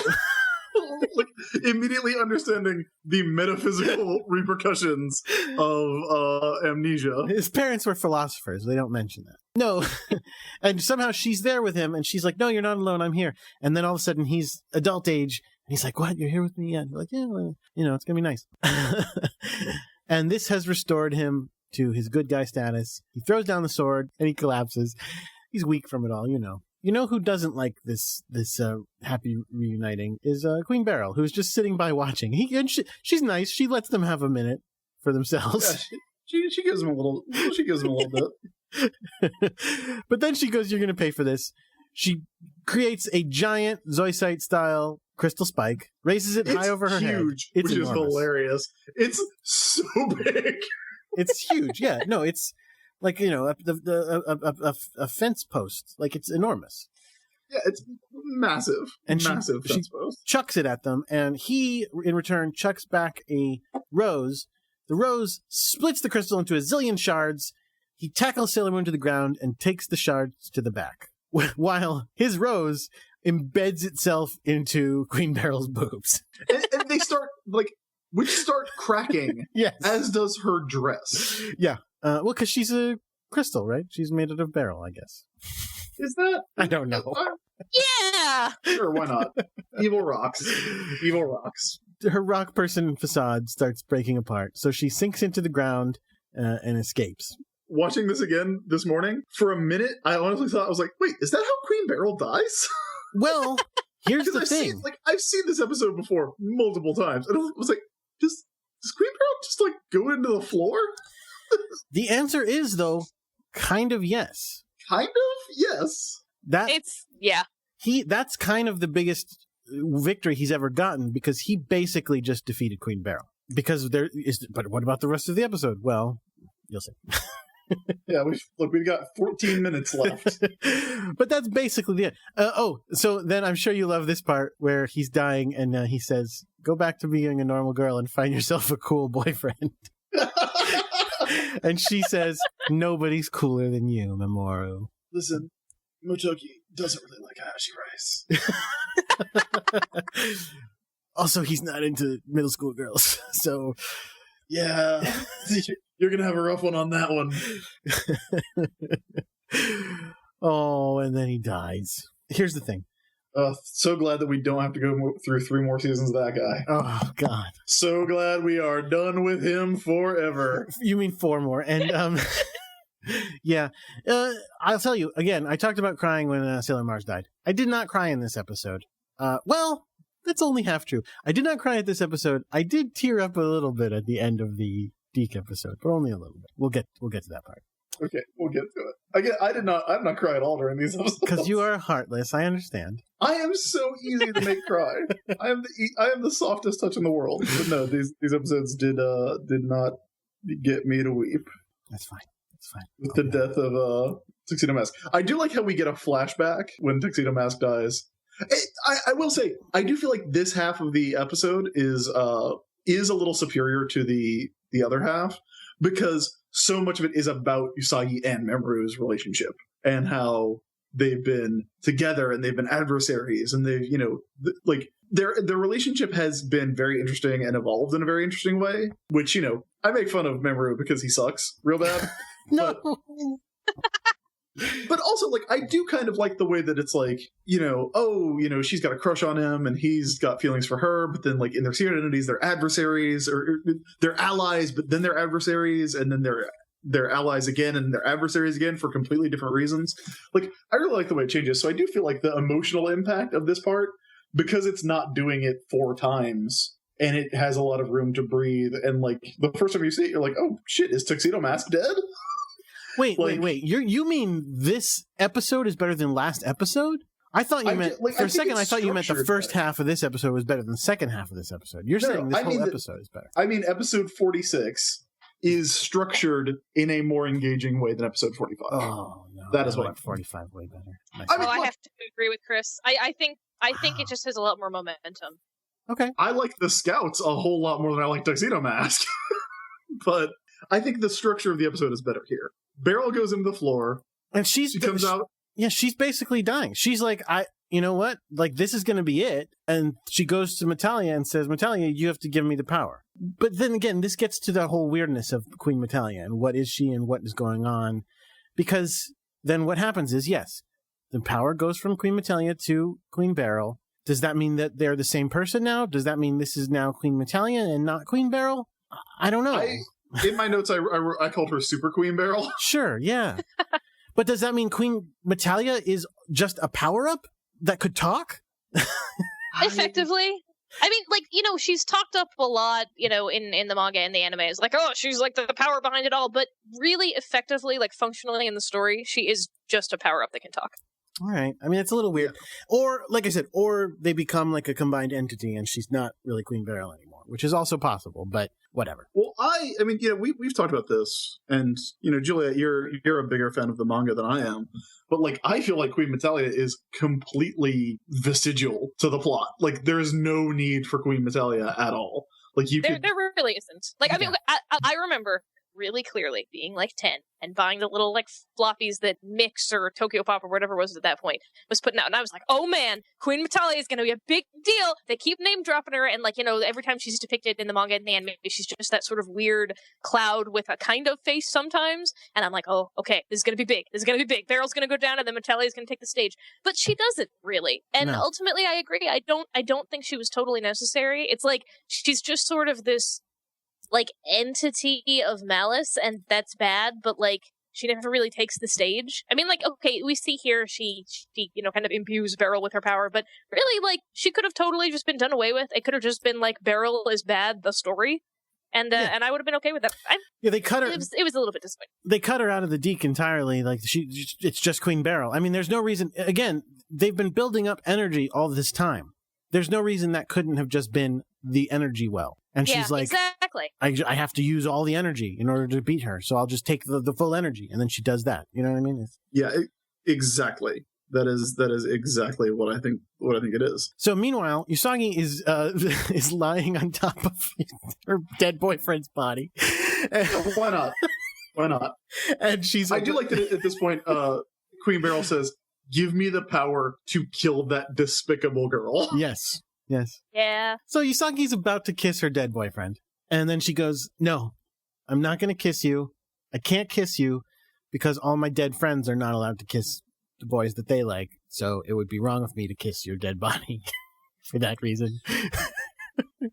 Immediately understanding the metaphysical repercussions of amnesia. His parents were philosophers. They don't mention that. No. And somehow she's there with him, and she's like, "No, you're not alone. I'm here." And then all of a sudden he's adult age, and he's like, "What? You're here with me?" And we're like, "Yeah, well, it's going to be nice." And this has restored him to his good guy status. He throws down the sword, and he collapses. He's weak from it all, You know who doesn't like this happy reuniting is Queen Beryl, who's just sitting by watching. She's nice. She lets them have a minute for themselves. Yeah, she gives him a little. She gives him a little bit. But then she goes, "You're going to pay for this." She creates a giant Zoisite style crystal spike, raises it high over her head. It's huge, which is hilarious. It's so big. It's huge. Yeah, no, it's like a fence post. Like, it's enormous. Yeah, it's massive. And massive fence post. Chucks it at them, and he, in return, chucks back a rose. The rose splits the crystal into a zillion shards. He tackles Sailor Moon to the ground and takes the shards to the back, while his rose embeds itself into Queen Beryl's boobs. And they start cracking. Yes. As does her dress. Yeah. Well, because she's a crystal, right? She's made out of beryl, I guess. Is that? I don't know. Yeah! Sure, why not? Evil rocks. Evil rocks. Her rock person facade starts breaking apart, so she sinks into the ground and escapes. Watching this again this morning, for a minute, I honestly thought, I was like, wait, is that how Queen Beryl dies? Well, here's the thing. I've seen this episode before multiple times, and I was like, does Queen Beryl just, go into the floor? The answer is, though, kind of yes. Kind of? Yes. That's kind of the biggest victory he's ever gotten, because he basically just defeated Queen Beryl. But what about the rest of the episode? Well, you'll see. Yeah, we've got 14 minutes left. But that's basically the end. So then I'm sure you love this part where he's dying and he says, "Go back to being a normal girl and find yourself a cool boyfriend." And she says, "Nobody's cooler than you, Mamoru." Listen, Motoki doesn't really like Hayashi rice. Also, he's not into middle school girls, so... Yeah, you're going to have a rough one on that one. Oh, and then he dies. Here's the thing. So glad that we don't have to go through 3 more seasons of that guy. Oh, God. So glad we are done with him forever. You mean 4 more. And, yeah. I'll tell you, again, I talked about crying when Sailor Mars died. I did not cry in this episode. Well, that's only half true. I did not cry at this episode. I did tear up a little bit at the end of the Deke episode, but only a little bit. We'll get to that part. Okay, we'll get to it. Again, I did not cry at all during these episodes. Because you are heartless, I understand. I am so easy to make cry. I am the softest touch in the world. But no, these episodes did not get me to weep. That's fine. With the death of Tuxedo Mask. I do like how we get a flashback when Tuxedo Mask dies. I will say, I do feel like this half of the episode is a little superior to the other half, because so much of it is about Usagi and Mamoru's relationship and how they've been together and they've been adversaries and they've, like their relationship has been very interesting and evolved in a very interesting way, which, I make fun of Mamoru because he sucks real bad. No. But also, like, I do kind of like the way that it's like, she's got a crush on him and he's got feelings for her, but then, like, in their secret identities, they're adversaries, or they're allies, but then they're adversaries, and then they're allies again, and they're adversaries again for completely different reasons. Like, I really like the way it changes, so I do feel like the emotional impact of this part, because it's not doing it 4 times, and it has a lot of room to breathe, and, like, the first time you see it, you're like, oh, shit, is Tuxedo Mask dead? Wait. You mean this episode is better than last episode? I thought you meant for a second. I thought you meant the first half of this episode was better than the second half of this episode. You're saying this whole episode is better. I mean, episode 46 is structured in a more engaging way than episode 45. Oh no, that is what 45 way better. I have to agree with Chris. I think it just has a lot more momentum. Okay. I like the Scouts a whole lot more than I like Tuxedo Mask, but I think the structure of the episode is better here. Beryl goes into the floor, and she comes out. Yeah, she's basically dying. She's like, you know what? Like, this is going to be it. And she goes to Metalia and says, Metalia, you have to give me the power. But then again, this gets to the whole weirdness of Queen Metalia and what is she and what is going on. Because then what happens is, yes, the power goes from Queen Metalia to Queen Beryl. Does that mean that they're the same person now? Does that mean this is now Queen Metalia and not Queen Beryl? I don't know. In my notes, I called her Super Queen Beryl. Sure, yeah. But does that mean Queen Metalia is just a power-up that could talk? Effectively. I mean, like, she's talked up a lot, in the manga and the anime. It's like, oh, she's like the power behind it all. But really, effectively, like, functionally in the story, she is just a power-up that can talk. All right. I mean, it's a little weird. Or, like I said, or they become like a combined entity and she's not really Queen Beryl anymore, which is also possible, but whatever. Well, I mean, we've talked about this, and, Julia, you're a bigger fan of the manga than I am, but, like, I feel like Queen Metalia is completely vestigial to the plot. Like, there is no need for Queen Metalia at all. Like, there really isn't. Like, I mean, I remember really clearly being like 10 and buying the little like floppies that Mix or Tokyo Pop or whatever it was at that point was putting out, and I was like, oh man, Queen Metalia is going to be a big deal. They keep name dropping her, and like, every time she's depicted in the manga and the anime, she's just that sort of weird cloud with a kind of face sometimes, and I'm like, oh, okay, this is going to be big. This is going to be big. Beryl's going to go down, and then Metalia is going to take the stage, but she doesn't really. And ultimately, I agree. I don't think she was totally necessary. It's like she's just sort of this like entity of malice, and that's bad, but like she never really takes the stage. I mean, like, okay, we see here she kind of imbues Beryl with her power, but really, like, she could have totally just been done away with. It could have just been like Beryl is bad, the story, and I would have been okay with that. They cut her. It was a little bit disappointing. They cut her out of the Deke entirely. Like it's just Queen Beryl. I mean, there's no reason. Again, they've been building up energy all this time. There's no reason that couldn't have just been the energy well. And she's like, exactly. I have to use all the energy in order to beat her, so I'll just take the full energy, and then she does that. You know what I mean? Exactly. That is exactly what I think it is. So meanwhile, Usagi is lying on top of her dead boyfriend's body. Why not? Why not? And she's. I do like that at this point. Queen Beryl says, "Give me the power to kill that despicable girl." Yes. Yeah. So Usagi's about to kiss her dead boyfriend. And then she goes, no, I'm not going to kiss you. I can't kiss you because all my dead friends are not allowed to kiss the boys that they like. So it would be wrong of me to kiss your dead body for that reason.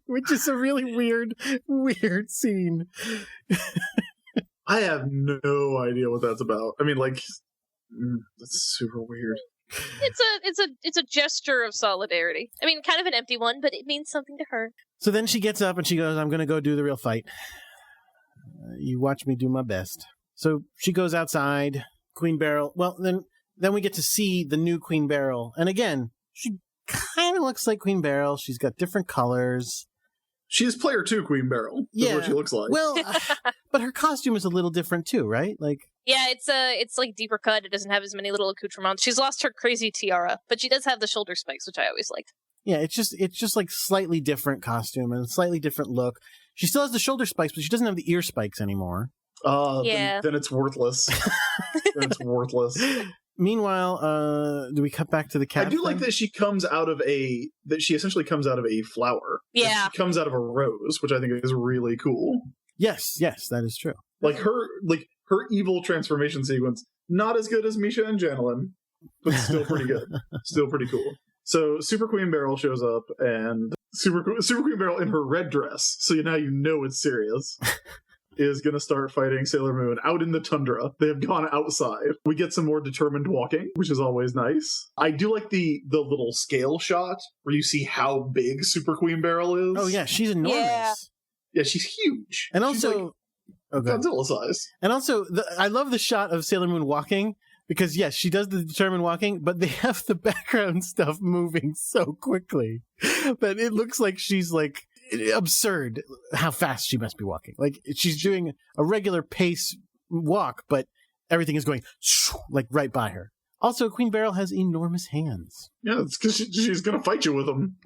Which is a really weird scene. I have no idea what that's about. I mean, like, that's super weird. It's a gesture of solidarity. I mean, kind of an empty one, but it means something to her. So then she gets up and she goes, I'm going to go do the real fight. You watch me do my best. So she goes outside. Queen Beryl. Well, then we get to see the new Queen Beryl. And again, she kind of looks like Queen Beryl. She's got different colors. She's player 2 Queen Beryl. That's what she looks like. Well, but her costume is a little different too, right? Like, yeah, it's like deeper cut. It doesn't have as many little accoutrements. She's lost her crazy tiara, but she does have the shoulder spikes, which I always liked. Yeah, it's just like slightly different costume and a slightly different look. She still has the shoulder spikes, but she doesn't have the ear spikes anymore. Yeah. Then it's worthless. Then it's worthless. Meanwhile, do we cut back to the cat? I do like that she essentially comes out of a flower. Yeah. She comes out of a rose, which I think is really cool. Yes, that is true. Like her evil transformation sequence, not as good as Misha and Janelin, but still pretty good. Still pretty cool. So Super Queen Beryl shows up, and Super Queen Beryl in her red dress, so now you know it's serious, is going to start fighting Sailor Moon out in the tundra. They have gone outside. We get some more determined walking, which is always nice. I do like the little scale shot where you see how big Super Queen Beryl is. Oh yeah, she's enormous. Yeah, she's huge. And She's also, like Godzilla size. And also, I love the shot of Sailor Moon walking, because yes, she does the determined walking, but they have the background stuff moving so quickly that it looks like she's like absurd how fast she must be walking. Like she's doing a regular pace walk, but everything is going like right by her. Also, Queen Beryl has enormous hands. Yeah, it's because she's going to fight you with them.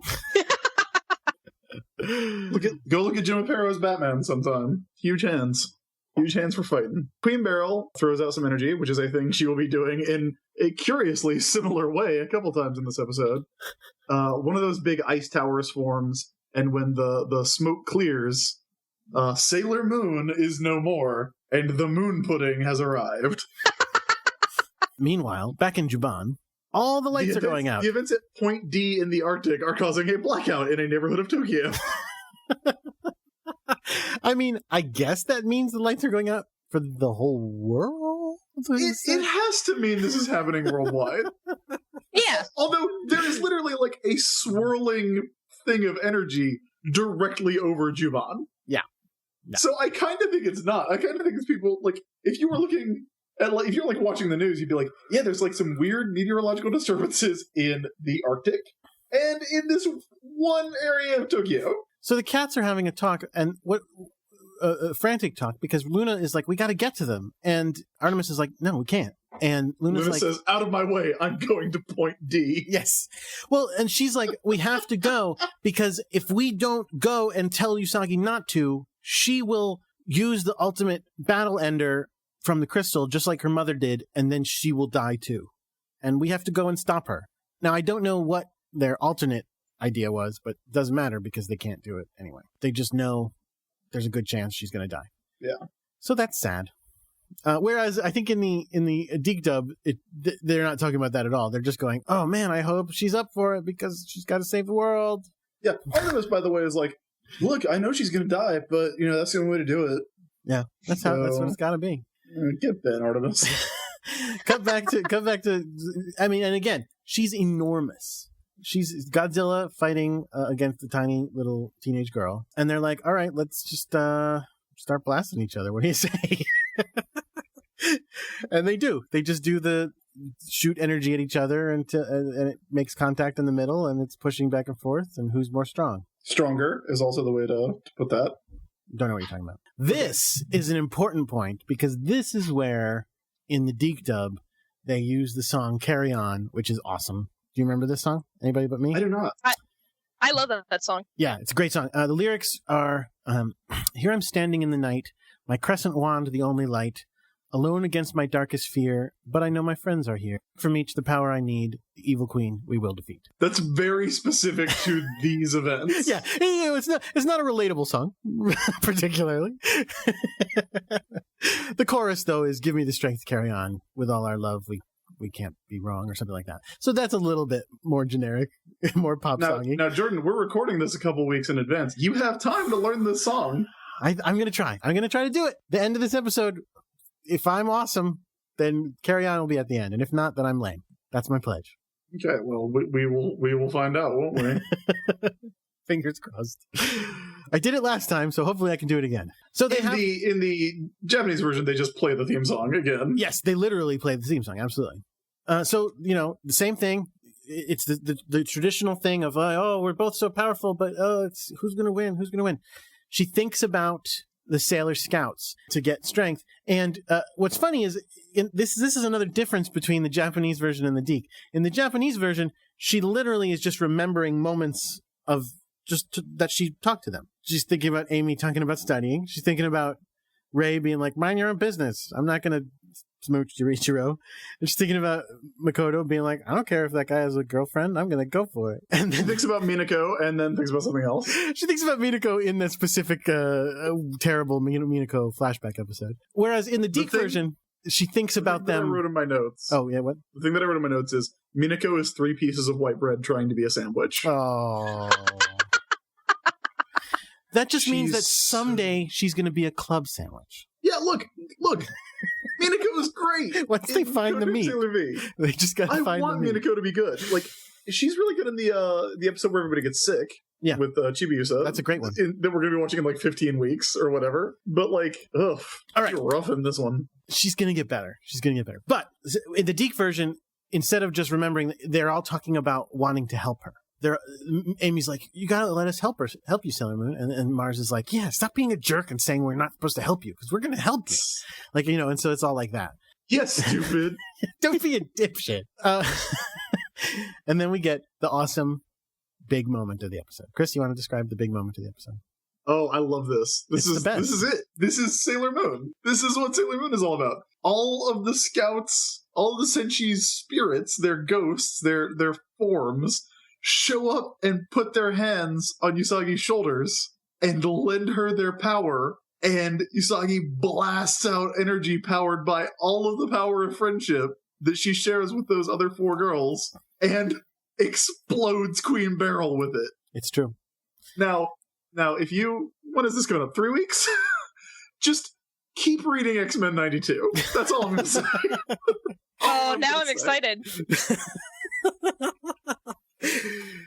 Go look at Jim Aparo as Batman sometime. Huge hands for fighting. Queen Beryl throws out some energy, which is a thing she will be doing in a curiously similar way a couple times in this episode. One of those big ice towers forms, and when the smoke clears, Sailor Moon is no more, and the moon pudding has arrived. Meanwhile, back in Juban, all the lights are going out. The events at Point D in the Arctic are causing a blackout in a neighborhood of Tokyo. I mean, I guess that means the lights are going out for the whole world? It has to mean this is happening worldwide. Yeah. Although there is literally like a swirling thing of energy directly over Juban. Yeah. So I kind of think it's not. I kind of think it's people, like, if you were looking at, like, if you're like watching the news, you'd be like, yeah, there's like some weird meteorological disturbances in the Arctic and in this one area of Tokyo. So the cats are having a talk, and a frantic talk, because Luna is like, we got to get to them. And Artemis is like, no, we can't. And Luna like, says, out of my way, I'm going to Point D. Yes. Well, and she's like, we have to go, because if we don't go and tell Usagi not to, she will use the ultimate battle ender from the crystal, just like her mother did, and then she will die too. And we have to go and stop her. Now, I don't know what their alternate idea was, but it doesn't matter because they can't do it anyway. They just know there's a good chance she's going to die. Yeah. So that's sad. Whereas I think in the Deke dub, they're not talking about that at all. They're just going, oh man, I hope she's up for it because she's got to save the world. Yeah. Artemis, by the way, is like, look, I know she's going to die, but that's the only way to do it. Yeah. That's what it's got to be. Get bent, Artemis. Cut back to, I mean, and again, she's enormous. She's Godzilla fighting against a tiny little teenage girl. And they're like, all right, let's just start blasting each other. What do you say? And they do. They just do the shoot energy at each other and it makes contact in the middle, and it's pushing back and forth, and who's more strong? Stronger is also the way to put that. Don't know what you're talking about. This is an important point, because this is where, in the Deke dub, they use the song Carry On, which is awesome. Do you remember this song? Anybody but me? I do not. I love that song. Yeah, it's a great song. The lyrics are, here I'm standing in the night, my crescent wand the only light, alone against my darkest fear, but I know my friends are here. From each the power I need, the evil queen we will defeat. That's very specific to these events. Yeah, it's not a relatable song, particularly. The chorus, though, is give me the strength to carry on. With all our love, we can't be wrong, or something like that. So that's a little bit more generic, more pop songy. Now, Jordan, we're recording this a couple weeks in advance. You have time to learn this song. I'm going to try. I'm going to try to do it. The end of this episode, if I'm awesome, then Carry On will be at the end. And if not, then I'm lame. That's my pledge. Okay, well, we will find out, won't we? Fingers crossed. I did it last time, so hopefully I can do it again. So they in the Japanese version, they just play the theme song again. Yes, they literally play the theme song. Absolutely. So the same thing. It's the traditional thing of we're both so powerful, but it's who's going to win? Who's going to win? She thinks about the Sailor Scouts to get strength. And what's funny is this is another difference between the Japanese version and the Deke. In the Japanese version, she literally is just remembering moments of that she talked to them. She's thinking about Amy talking about studying. She's thinking about Rey being like, mind your own business. I'm not going to smooch Ichiro. And she's thinking about Makoto being like, I don't care if that guy has a girlfriend. I'm going to go for it. And She then thinks about Minako and then thinks about something else. she thinks about Minako in that specific terrible Minako flashback episode. Whereas in the Deke version, she thinks about The thing that them. I wrote in my notes. Oh, yeah, what? The thing that I wrote in my notes is Minako is 3 pieces of white bread trying to be a sandwich. Oh. That just means that someday she's going to be a club sandwich. Yeah, look. Minako is great. Once they find the meat, Sailor V. they just got to I find want the meat. Minako to be good. Like, she's really good in the episode where everybody gets sick. Yeah. With Chibiusa. That's a great one. That we're going to be watching in like 15 weeks or whatever. But like, ugh. All right. She's rough in this one. She's going to get better. She's going to get better. But in the Deke version, instead of just remembering, they're all talking about wanting to help her. Amy's like, you got to let us help you, Sailor Moon. And Mars is like, yeah, stop being a jerk and saying we're not supposed to help you because we're going to help you. Like, you know, and so it's all like that. Yes, stupid. Don't be a dipshit. And then we get the awesome big moment of the episode. Chris, you want to describe the big moment of the episode? Oh, I love this. It's the best. This is it. This is Sailor Moon. This is what Sailor Moon is all about. All of the scouts, all of the Senshi's spirits, their ghosts, their forms, show up and put their hands on Usagi's shoulders and lend her their power. And Usagi blasts out energy powered by all of the power of friendship that she shares with those other 4 girls and explodes Queen Beryl with it. It's true. Now, if you... When is this going up? 3 weeks? Just keep reading X-Men 92. That's all I'm going to say. Oh, now I'm excited.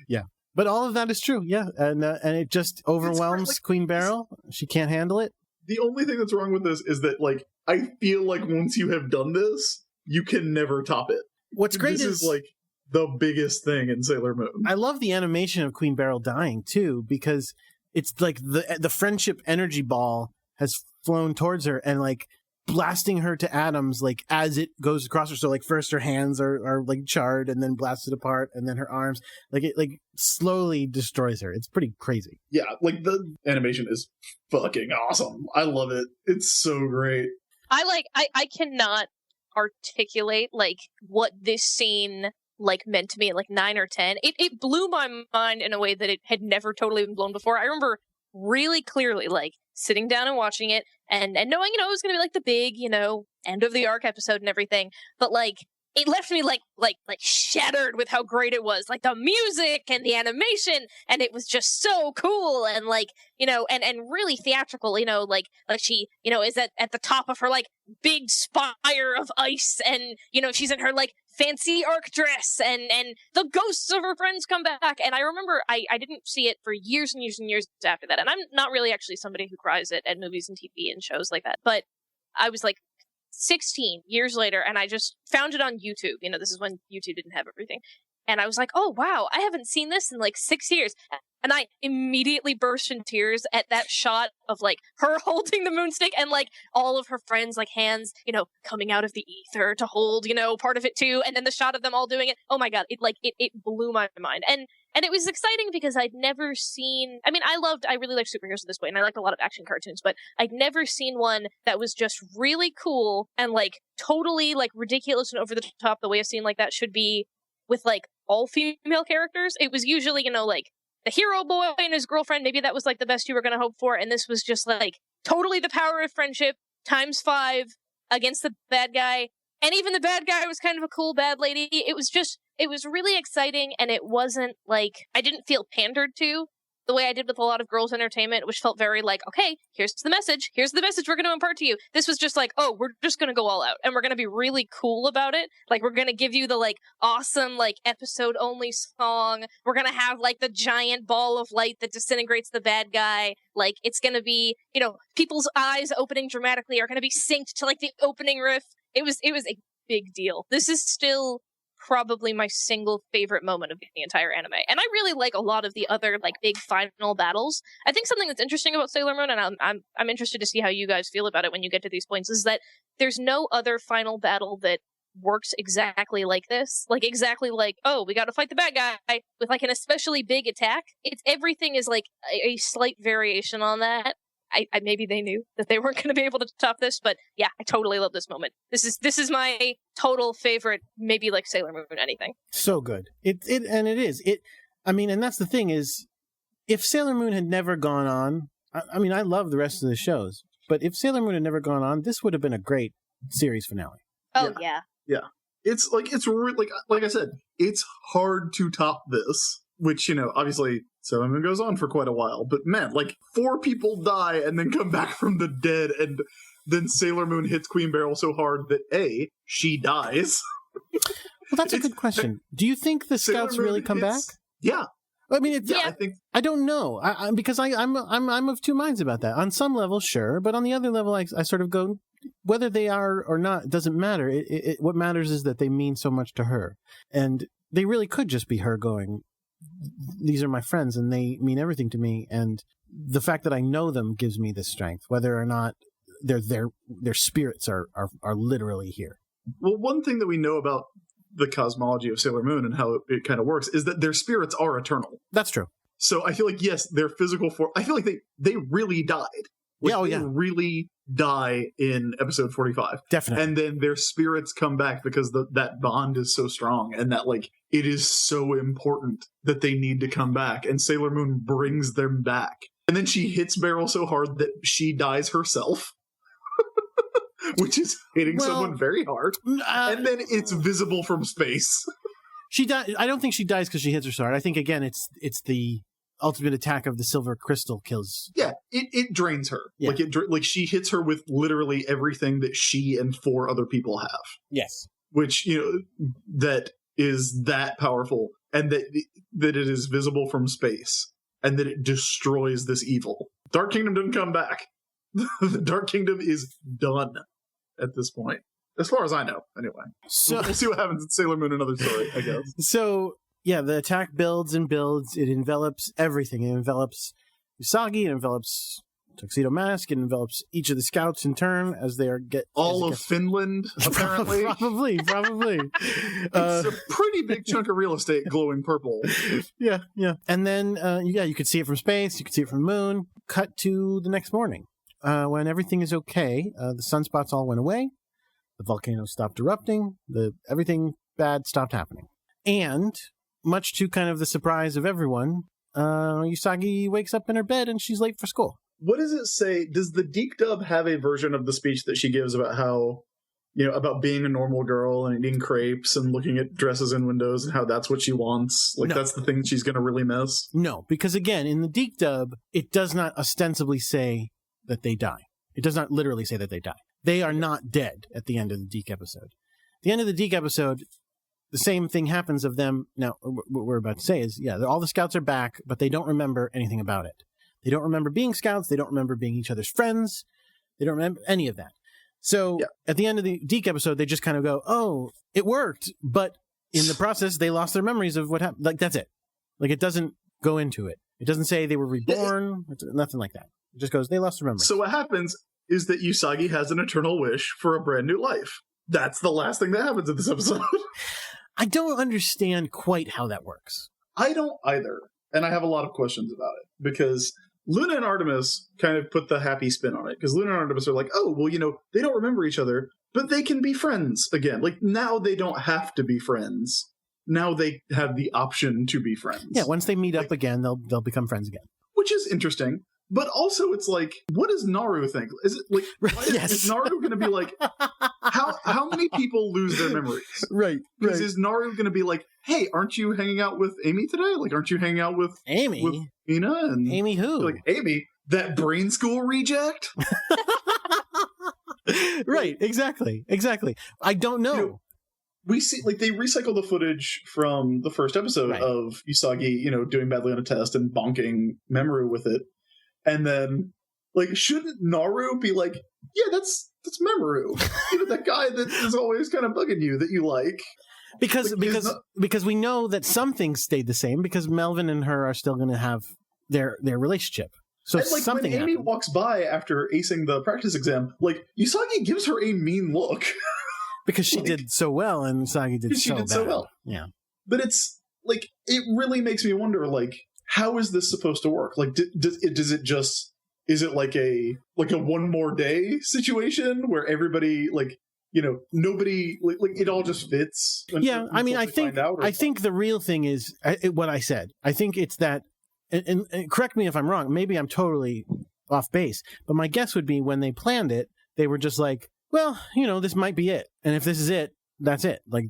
Yeah. But all of that is true. Yeah. And it just overwhelms like, Queen Beryl. She can't handle it. The only thing that's wrong with this is that, like, I feel like once you have done this, you can never top it. What's great This is like the biggest thing in Sailor Moon. I love the animation of Queen Beryl dying too, because it's like the friendship energy ball has flown towards her and like blasting her to atoms, like as it goes across her. So like first her hands are like charred and then blasted apart, and then her arms, like it like slowly destroys her. It's pretty crazy. Yeah, like the animation is fucking awesome. I love it. It's so great. I cannot articulate like what this scene like meant to me at like 9 or 10. It blew my mind in a way that it had never totally been blown before. I remember really clearly like sitting down and watching it and knowing, you know, it was going to be like the big, you know, end of the arc episode and everything. But like it left me like shattered with how great it was. Like the music and the animation, and it was just so cool and like, you know, and really theatrical, you know, like she, you know, is at the top of her like big spire of ice, and you know, she's in her like fancy arc dress, and the ghosts of her friends come back. And I remember I didn't see it for years and years and years after that. And I'm not really actually somebody who cries at movies and TV and shows like that. But I was like 16 years later, and I just found it on YouTube. You know, this is when YouTube didn't have everything. And I was like, oh, wow, I haven't seen this in like 6 years. And I immediately burst in tears at that shot of like her holding the moonstick and like all of her friends, like hands, you know, coming out of the ether to hold, you know, part of it too. And then the shot of them all doing it. Oh my God, it blew my mind. And it was exciting because I'd never seen, I mean, I really liked superheroes at this point, and I liked a lot of action cartoons, but I'd never seen one that was just really cool and like totally like ridiculous and over the top the way a scene like that should be with like all female characters. It was usually, you know, like the hero boy and his girlfriend, maybe that was like the best you were going to hope for, and this was just like totally the power of friendship times 5 against the bad guy. And even the bad guy was kind of a cool bad lady. It was really exciting, and it wasn't like, I didn't feel pandered to the way I did with a lot of girls' entertainment, which felt very like, okay, here's the message we're going to impart to you. This was just like, oh, we're just going to go all out, and we're going to be really cool about it. Like, we're going to give you the like awesome like episode only song. We're going to have like the giant ball of light that disintegrates the bad guy. Like, it's going to be, you know, people's eyes opening dramatically are going to be synced to like the opening riff. It was a big deal. This is still probably my single favorite moment of the entire anime. And I really like a lot of the other like big final battles. I think something that's interesting about Sailor Moon, and I'm interested to see how you guys feel about it when you get to these points, is that there's no other final battle that works exactly like this. Like exactly like, oh, we got to fight the bad guy with like an especially big attack. Everything is like a slight variation on that. maybe they knew that they weren't going to be able to top this, but yeah, I totally love this moment. This is my total favorite, maybe like Sailor Moon anything. So good. It is. I mean, and that's the thing is, if Sailor Moon had never gone on, I mean, I love the rest of the shows, but if Sailor Moon had never gone on, this would have been a great series finale. Oh, yeah. It's like I said, it's hard to top this, which, obviously Sailor Moon goes on for quite a while, but man, like 4 people die and then come back from the dead, and then Sailor Moon hits Queen Beryl so hard that she dies. Well, that's a good question. Do you think the Scouts really come back? Yeah. I mean, I think I don't know. Because I'm of two minds about that. On some level, sure, but on the other level, I sort of go, whether they are or not, it doesn't matter. What matters is that they mean so much to her, and they really could just be her going, these are my friends and they mean everything to me, and the fact that I know them gives me this strength, whether or not their spirits are literally here. Well, one thing that we know about the cosmology of Sailor Moon and how it kind of works is that their spirits are eternal. That's true. So I feel like, yes, their physical form, I feel like they really died. Like, they really die in episode 45. Definitely. And then their spirits come back because that bond is so strong, and that, like, it is so important that they need to come back. And Sailor Moon brings them back. And then she hits Beryl so hard that she dies herself. Which is hitting someone very hard. And then it's visible from space. I don't think she dies because she hits her so hard. I think, again, it's the ultimate attack of the silver crystal kills. Yeah, it drains her. Yeah. Like she hits her with literally everything that she and 4 other people have. Yes. Which, that is that powerful, and that it is visible from space, and that it destroys this evil. Dark Kingdom didn't come back. The Dark Kingdom is done at this point, as far as I know, anyway. So we'll see what happens in Sailor Moon, another story, I guess. So, yeah, the attack builds and builds. It envelops everything. It envelops Usagi, it envelops Tuxedo Mask, it envelops each of the Scouts in turn as they are all of Finland, apparently. Probably. It's a pretty big chunk of real estate glowing purple. Yeah. And then, you could see it from space, you could see it from the moon. Cut to the next morning. When everything is okay, the sunspots all went away, the volcano stopped erupting, everything bad stopped happening. And, much to kind of the surprise of everyone, Usagi wakes up in her bed and she's late for school. What does it say? Does the Deke dub have a version of the speech that she gives about how, about being a normal girl and eating crepes and looking at dresses in windows and how that's what she wants? Like, that's the thing she's going to really miss? No, because again, in the Deke dub, it does not ostensibly say that they die. It does not literally say that they die. They are not dead at the end of the Deke episode. At the end of the Deke episode, the same thing happens of them. Now, what we're about to say is, all the Scouts are back, but they don't remember anything about it. They don't remember being Scouts. They don't remember being each other's friends. They don't remember any of that. So at the end of the Deke episode, they just kind of go, oh, it worked. But in the process, they lost their memories of what happened. Like, that's it. Like, it doesn't go into it. It doesn't say they were reborn. Nothing like that. It just goes, they lost their memory. So what happens is that Usagi has an eternal wish for a brand new life. That's the last thing that happens in this episode. I don't understand quite how that works. I don't either. And I have a lot of questions about it. Because Luna and Artemis kind of put the happy spin on it. Because Luna and Artemis are like, oh, well, they don't remember each other, but they can be friends again. Like, now they don't have to be friends. Now they have the option to be friends. Yeah, once they meet up again, they'll become friends again. Which is interesting. But also, it's like, what does Naru think? Is it like, is Naru going to be like, how many people lose their memories? Right. Because is Naru going to be like, hey, aren't you hanging out with Amy today? Like, aren't you hanging out with Amy? With Ina? And Amy who? Like, Amy, that brain school reject? Right. Exactly. I don't know. We see, like, they recycle the footage from the first episode of Usagi, doing badly on a test and bonking Mamoru with it. And then, like, shouldn't Naru be like, yeah, that's Mamoru. That guy that is always kind of bugging you that you like. Because we know that some things stayed the same because Melvin and her are still going to have their relationship. So and, like, something when Amy happened. walks by after acing the practice exam, like, Usagi gives her a mean look. Because she did so well and Usagi did so well. Yeah. But it's, like, it really makes me wonder, like, how is this supposed to work? Like, does it just Is it like a one more day situation where everybody nobody it all just fits? I mean, I think the real thing is what I said. I think it's that, and correct me if I'm wrong. Maybe I'm totally off base, but my guess would be when they planned it, they were just like, well, this might be it, and if this is it, that's it. Like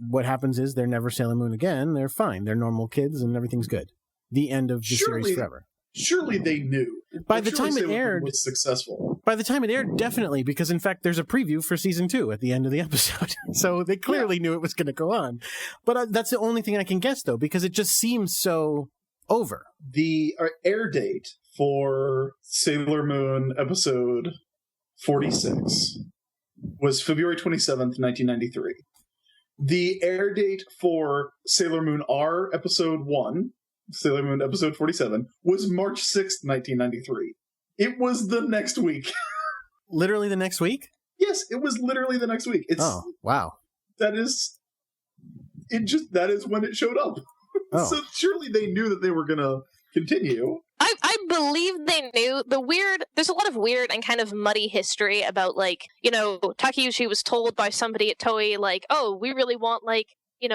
what happens is they're never Sailor Moon again. They're fine. They're normal kids, and everything's good. The end of the series forever. Surely they knew. By the time it aired, was successful. By the time it aired, definitely, because in fact, there's a preview for season 2 at the end of the episode. So they clearly knew it was going to go on. But that's the only thing I can guess, though, because it just seems so over. The air date for Sailor Moon episode 46 was February 27th, 1993. The air date for Sailor Moon R episode 1, Sailor Moon episode 47, was March 6th, 1993. It was the next week. Literally the next week? Yes, it was literally the next week. Wow. That is when it showed up. Oh. So surely they knew that they were going to continue. I believe they knew. There's a lot of weird and kind of muddy history about, Takeuchi was told by somebody at Toei, oh, we really want,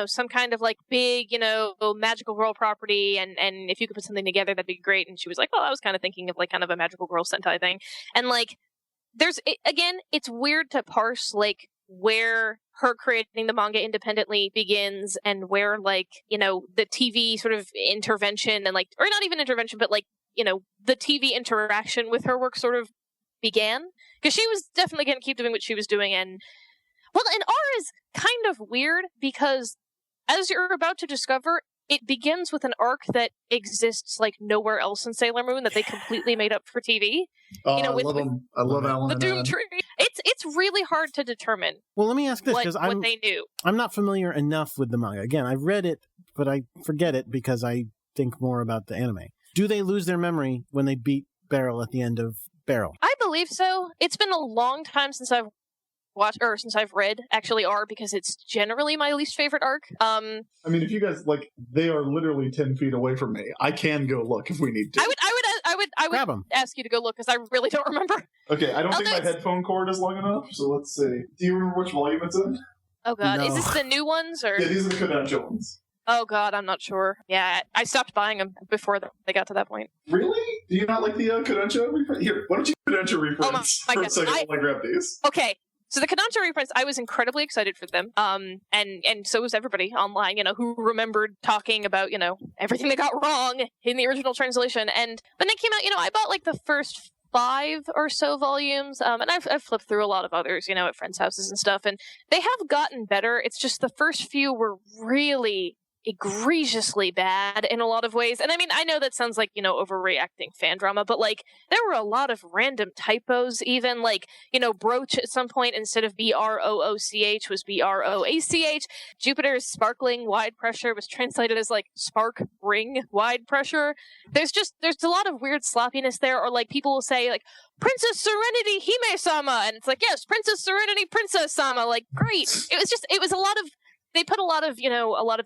some kind of big, magical girl property, and if you could put something together, that'd be great. And she was like, "Oh, I was kind of thinking of kind of a magical girl Sentai thing." And it's weird to parse where her creating the manga independently begins and where the TV sort of intervention and or not even intervention, but the TV interaction with her work sort of began, because she was definitely going to keep doing what she was doing. And R is kind of weird because, as you're about to discover, it begins with an arc that exists nowhere else in Sailor Moon that they completely made up for TV. I love them. I love Alan. The Doom Tree. It's really hard to determine. Well, let me ask this, because what they knew. I'm not familiar enough with the manga. Again, I've read it, but I forget it because I think more about the anime. Do they lose their memory when they beat Beryl at the end of Beryl? I believe so. It's been a long time since I've since I've read actually R, because it's generally my least favorite arc. I mean, if you guys they are literally 10 feet away from me. I can go look if we need to. I would ask you to go look, because I really don't remember. Okay, I don't think my headphone cord is long enough, so let's see. Do you remember which volume it's in? Oh god, No. Is this the new ones or? Yeah, these are the Kodansha ones. Oh god, I'm not sure. Yeah, I stopped buying them before they got to that point. Really? Do you not like the Kodansha reprint? Here, why don't you Kodansha reprints my for God. a second while I grab these? Okay. So the Kodansha reprints, I was incredibly excited for them. And so was everybody online, who remembered talking about, everything that got wrong in the original translation. And when they came out, I bought the first 5 or so volumes. And I've flipped through a lot of others, at friends' houses and stuff. And they have gotten better. It's just the first few were really egregiously bad in a lot of ways. And I mean, I know that sounds like, overreacting fan drama, but there were a lot of random typos, even brooch at some point instead of BROOCH was BROACH. Jupiter's sparkling wide pressure was translated as spark ring wide pressure. There's a lot of weird sloppiness there, or people will say Princess Serenity Hime-sama, and it's yes, Princess Serenity Princess-sama, great. It was a lot of, they put a lot of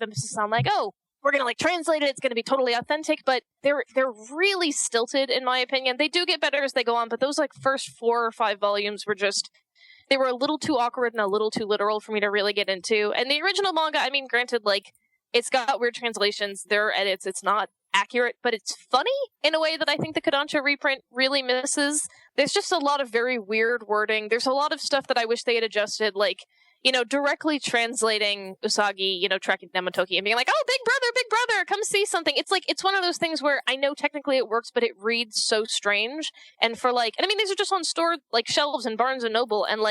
emphasis on oh, we're gonna translate it, it's gonna be totally authentic, but they're really stilted in my opinion. They do get better as they go on, but those first 4 or 5 volumes were they were a little too awkward and a little too literal for me to really get into. And the original manga, I mean, granted, it's got weird translations, there are edits, it's not accurate, but it's funny in a way that I think the Kodansha reprint really misses. There's just a lot of very weird wording. There's a lot of stuff that I wish they had adjusted, directly translating Usagi, tracking Nemotoki and being oh, big brother, come see something. It's one of those things where I know technically it works, but it reads so strange. And for and I mean, these are just on store, shelves in Barnes & Noble. And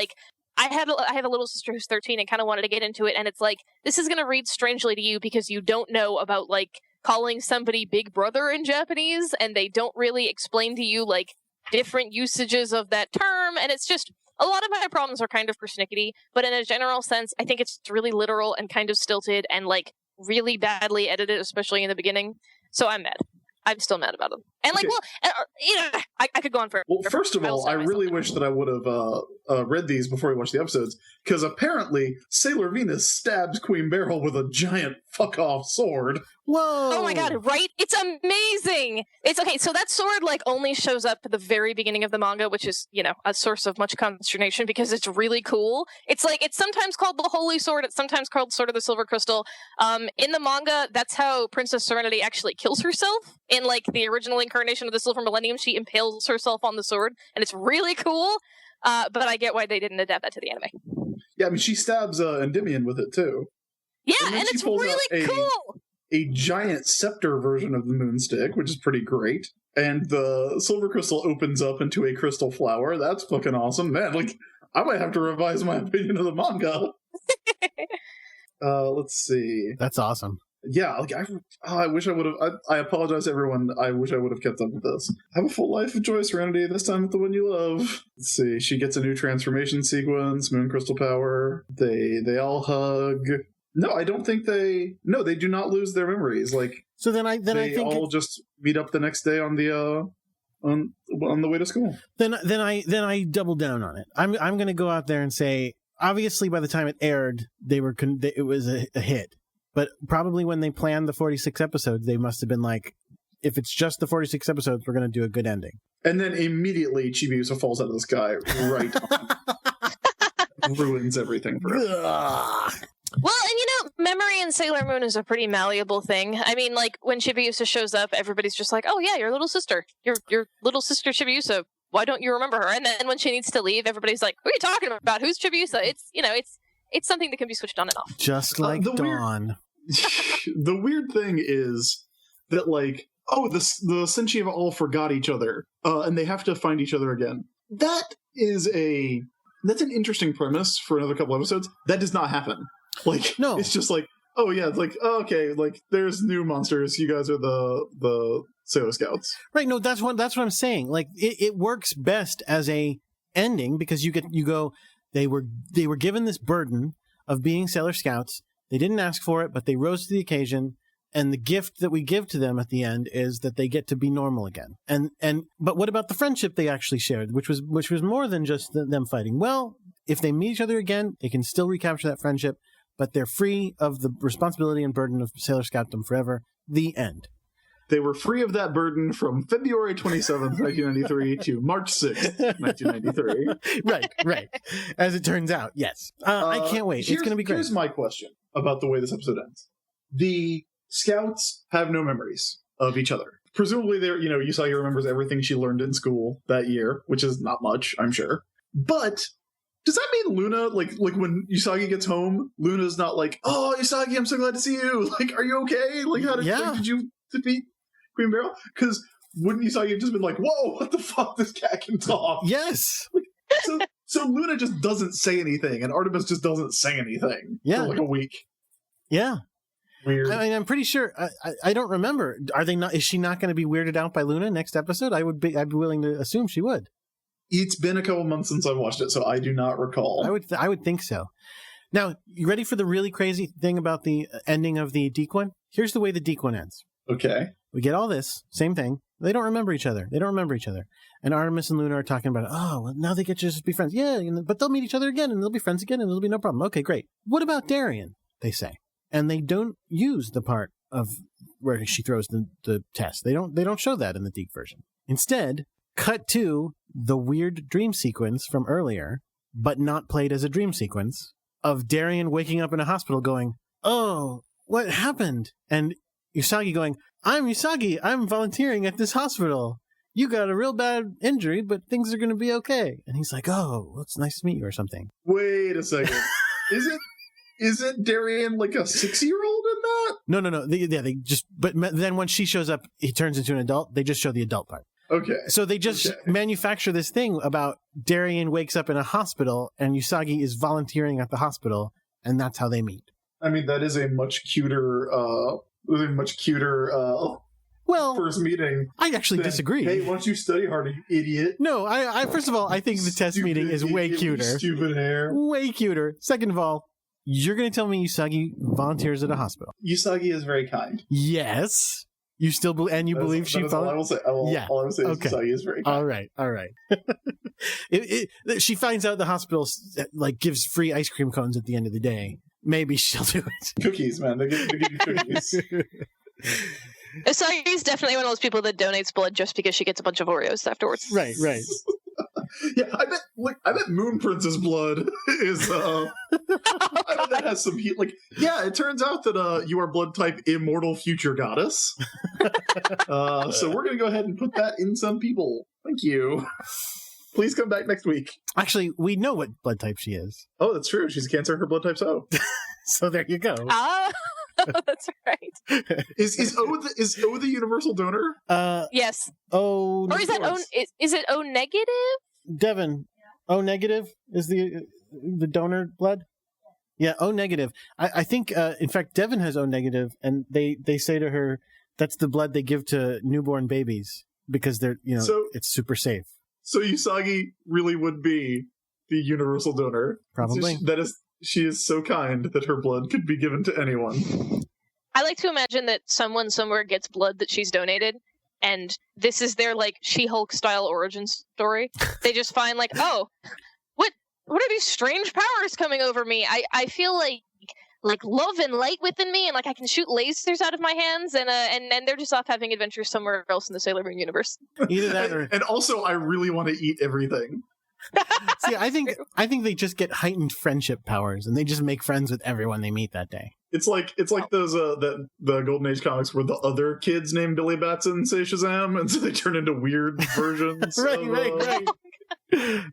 I have a little sister who's 13 and kind of wanted to get into it. And it's this is going to read strangely to you because you don't know about calling somebody big brother in Japanese. And they don't really explain to you different usages of that term. And it's just, a lot of my problems are kind of persnickety, but in a general sense, I think it's really literal and kind of stilted and really badly edited, especially in the beginning. So I'm mad. I'm still mad about them. And like, Okay. well, I could go on for. Well, first of I'll all, stop I really myself. wish that I would have read these before we watched the episodes, because apparently Sailor Venus stabs Queen Beryl with a giant fuck-off sword. Whoa! Oh my god, right? It's amazing! It's okay, so that sword, like, only shows up at the very beginning of the manga, which is, you know, a source of much consternation because it's really cool. It's like, it's sometimes called the Holy Sword, it's sometimes called Sword of the Silver Crystal. In the manga, that's how Princess Serenity actually kills herself. In, like, the original incarnation of the Silver Millennium, she impales herself on the sword, and it's really cool, but I get why they didn't adapt that to the anime. Yeah, I mean, she stabs Endymion with it, too. Yeah, And then and she it's pulls out really cool! A giant scepter version of the Moonstick, which is pretty great. And the Silver Crystal opens up into a crystal flower. That's fucking awesome. Man, like, I might have to revise my opinion of the manga. Let's see. That's awesome. Yeah, like I wish I would have. I apologize, everyone. I wish I would have kept up with this. Have a full life of joy, Serenity. This time with the one you love. Let's see. She gets a new transformation sequence. Moon crystal power. They all hug. No, I don't think they. No, they do not lose their memories. Like So then I they think all just meet up the next day on the on the way to school. then I double down on it. I'm going to go out there and say, obviously by the time it aired, it was a hit. But probably when they planned the 46 episodes, they must have been like, if it's just the 46 episodes, we're going to do a good ending. And then immediately Chibiusa falls out of the sky right on. Ruins everything for her. Ugh. Well, and you know, memory in Sailor Moon is a pretty malleable thing. I mean, like, when Chibiusa shows up, everybody's just like, oh yeah, your little sister. Your little sister Chibiusa. Why don't you remember her? And then when she needs to leave, everybody's like, who are you talking about? Who's Chibiusa? It's, you know, it's something that can be switched on and off. Just like Dawn. The weird thing is that, like, oh, the Senshi have all forgot each other, and they have to find each other again. That's an interesting premise for another couple episodes. That does not happen. Like, No. It's just like, oh yeah, it's like, oh, okay, like there's new monsters. You guys are the Sailor Scouts. Right, no, that's what I'm saying. Like, it works best as a ending because you go, they were given this burden of being Sailor Scouts. They didn't ask for it, but they rose to the occasion. And the gift that we give to them at the end is that they get to be normal again. But what about the friendship they actually shared, which was more than just them fighting? Well, if they meet each other again, they can still recapture that friendship, but they're free of the responsibility and burden of Sailor Scoutdom forever. The end. They were free of that burden from February 27th, 1993 to March 6th, 1993. Right. As it turns out, yes. I can't wait. It's going to be great. Here's my question about the way this episode ends. The Scouts have no memories of each other. Presumably, Usagi remembers everything she learned in school that year, which is not much, I'm sure. But does that mean Luna, like when Usagi gets home, Luna's not like, oh, Usagi, I'm so glad to see you. Like, are you okay? Like, did you defeat Queen Beryl? Because wouldn't Usagi have just been like, whoa, what the fuck? This cat can talk. Yes. So Luna just doesn't say anything, and Artemis just doesn't say anything for like a week. Yeah. Weird. I mean, I'm pretty sure. I don't remember. Are they not? Is she not going to be weirded out by Luna next episode? I'd be willing to assume she would. It's been a couple months since I've watched it, so I do not recall. I would think so. Now, you ready for the really crazy thing about the ending of the Deke one? Here's the way the Deke one ends. Okay. We get all this same thing. They don't remember each other. And Artemis and Luna are talking about, oh, well, now they get to just be friends. Yeah, but they'll meet each other again, and they'll be friends again, and there'll be no problem. Okay, great. What about Darien? They say. And they don't use the part of where she throws the test. They don't show that in the Deke version. Instead, cut to the weird dream sequence from earlier, but not played as a dream sequence, of Darien waking up in a hospital going, oh, what happened? And Usagi going, I'm Usagi. I'm volunteering at this hospital. You got a real bad injury, but things are going to be okay. And he's like, oh, well, it's nice to meet you or something. Wait a second. Isn't Darien like a 6-year-old in that? No. They just, but then when she shows up, he turns into an adult. They just show the adult part. Okay. So they just manufacture this thing about Darien wakes up in a hospital and Usagi is volunteering at the hospital, and that's how they meet. I mean, that is a much cuter first meeting. I actually disagree. Hey, why don't you study hard, you idiot? No, I first of all, I think the test meeting is way cuter. Stupid hair. Way cuter. Second of all, you're going to tell me Usagi volunteers at a hospital. Usagi is very kind. Yes. You still and you believe she all I will say. Yeah. All I will say is Okay. Usagi is very kind. All right. She finds out the hospital like gives free ice cream cones at the end of the day. Maybe she'll do it. Cookies, man. They give you cookies. Usagi's definitely one of those people that donates blood just because she gets a bunch of Oreos afterwards. Right. Yeah, I bet Moon Prince's blood is I bet that has some heat. Like, yeah, it turns out that you are blood type immortal future goddess. So we're gonna go ahead and put that in some people. Thank you. Please come back next week. Actually, we know what blood type she is. Oh, that's true. She's a Cancer. Her blood type's O. So there you go. That's right. Is O the universal donor? Yes. O. Or is that O? Is it O negative? Devin, O negative is the donor blood. Yeah, O negative. I think, in fact, Devin has O negative, and they say to her that's the blood they give to newborn babies because they're it's super safe. So Usagi really would be the universal donor. Probably. She is so kind that her blood could be given to anyone. I like to imagine that someone somewhere gets blood that she's donated, and this is their like She-Hulk style origin story. They just find like, oh, what are these strange powers coming over me? I feel like love and light within me, and like I can shoot lasers out of my hands, and they're just off having adventures somewhere else in the Sailor Moon universe. Either that, or and also I really want to eat everything. See, I think they just get heightened friendship powers, and they just make friends with everyone they meet that day. It's like those the Golden Age comics where the other kids named Billy Batson say Shazam, and so they turn into weird versions.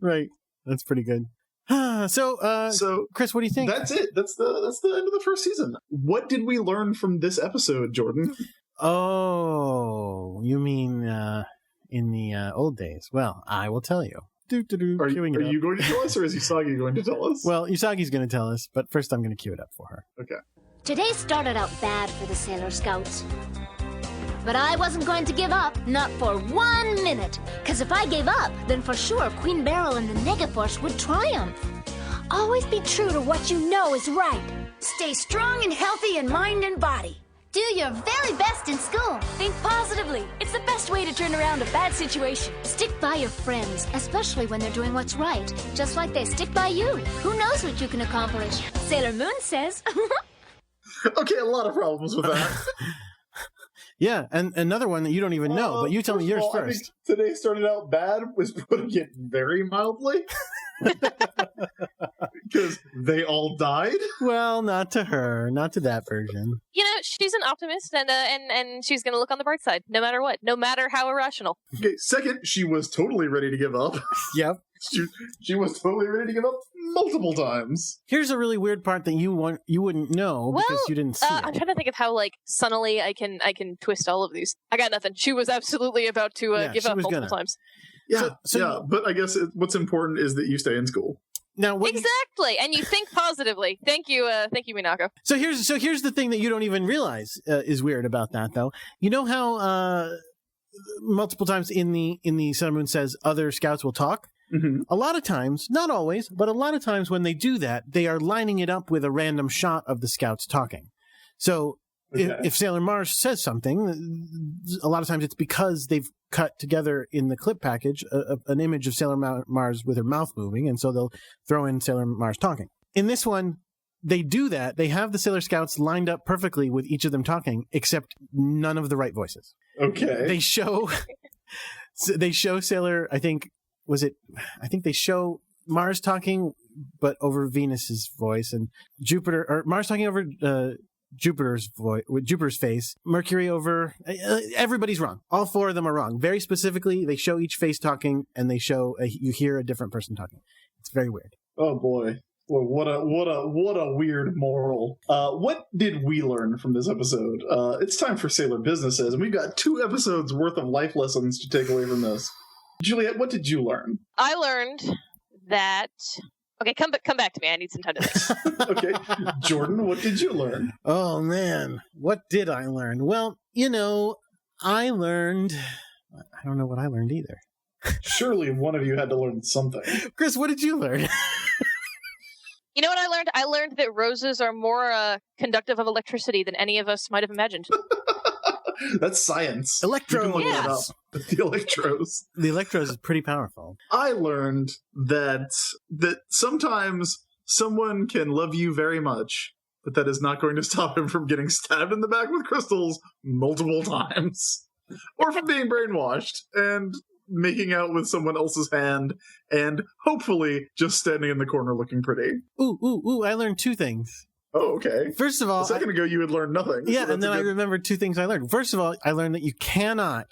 Right. That's pretty good. So, Chris, what do you think? That's it. That's the end of the first season. What did we learn from this episode, Jordan? Oh, you mean in the old days? Well, I will tell you. Are you going to tell us, or is Usagi going to tell us? Well, Usagi's going to tell us, but first I'm going to cue it up for her. Okay. Today started out bad for the Sailor Scouts. But I wasn't going to give up, not for 1 minute. Because if I gave up, then for sure Queen Beryl and the Negaforce would triumph. Always be true to what you know is right. Stay strong and healthy in mind and body. Do your very best in school. Think positively. It's the best way to turn around a bad situation. Stick by your friends, especially when they're doing what's right. Just like they stick by you. Who knows what you can accomplish? Sailor Moon says. Okay, a lot of problems with that. Yeah, and another one that you don't even know, but you tell me yours first. I think today started out bad was putting it very mildly. Because they all died? Well, not to her. Not to that version. You know, she's an optimist, and she's going to look on the bright side, no matter what, no matter how irrational. Okay, second, she was totally ready to give up. Yep. She was totally ready to give up multiple times. Here's a really weird part that you wouldn't know because you didn't see it. I'm trying to think of how sunnily I can twist all of these. I got nothing. She was absolutely about to give up multiple times. Yeah, but I guess what's important is that you stay in school. Now, exactly, and you think positively. Thank you, Minako. So here's the thing that you don't even realize is weird about that, though. You know how multiple times in the Sailor Moon says other scouts will talk. Mm-hmm. A lot of times, not always, but a lot of times when they do that, they are lining it up with a random shot of the scouts talking. So if Sailor Mars says something, a lot of times it's because they've cut together in the clip package an image of Sailor Mars with her mouth moving, and so they'll throw in Sailor Mars talking. In this one, they do that. They have the Sailor Scouts lined up perfectly with each of them talking, except none of the right voices. Okay. They show Sailor, I think they show Mars talking, but over Venus's voice, and Mars talking over Jupiter's voice, with Jupiter's face, Mercury over, everybody's wrong. All four of them are wrong. Very specifically, they show each face talking, and they show, you hear a different person talking. It's very weird. Oh boy. Well, what a weird moral. What did we learn from this episode? It's time for Sailor Businesses, and we've got 2 episodes worth of life lessons to take away from this. Juliet, what did you learn? I learned that... Okay, come back to me. I need some time to think. Okay. Jordan, what did you learn? Oh, man. What did I learn? Well, I learned... I don't know what I learned either. Surely one of you had to learn something. Chris, what did you learn? You know what I learned? I learned that roses are more conductive of electricity than any of us might have imagined. That's science. Electro. You can look that up. Yes. The Electros. The Electros is pretty powerful. I learned that sometimes someone can love you very much, but that is not going to stop him from getting stabbed in the back with crystals multiple times. Or from being brainwashed and making out with someone else's hand and hopefully just standing in the corner looking pretty. Ooh, I learned two things. Oh, okay. First of all, a second ago you had learned nothing. Yeah, so and then I remembered two things I learned. First of all, I learned that you cannot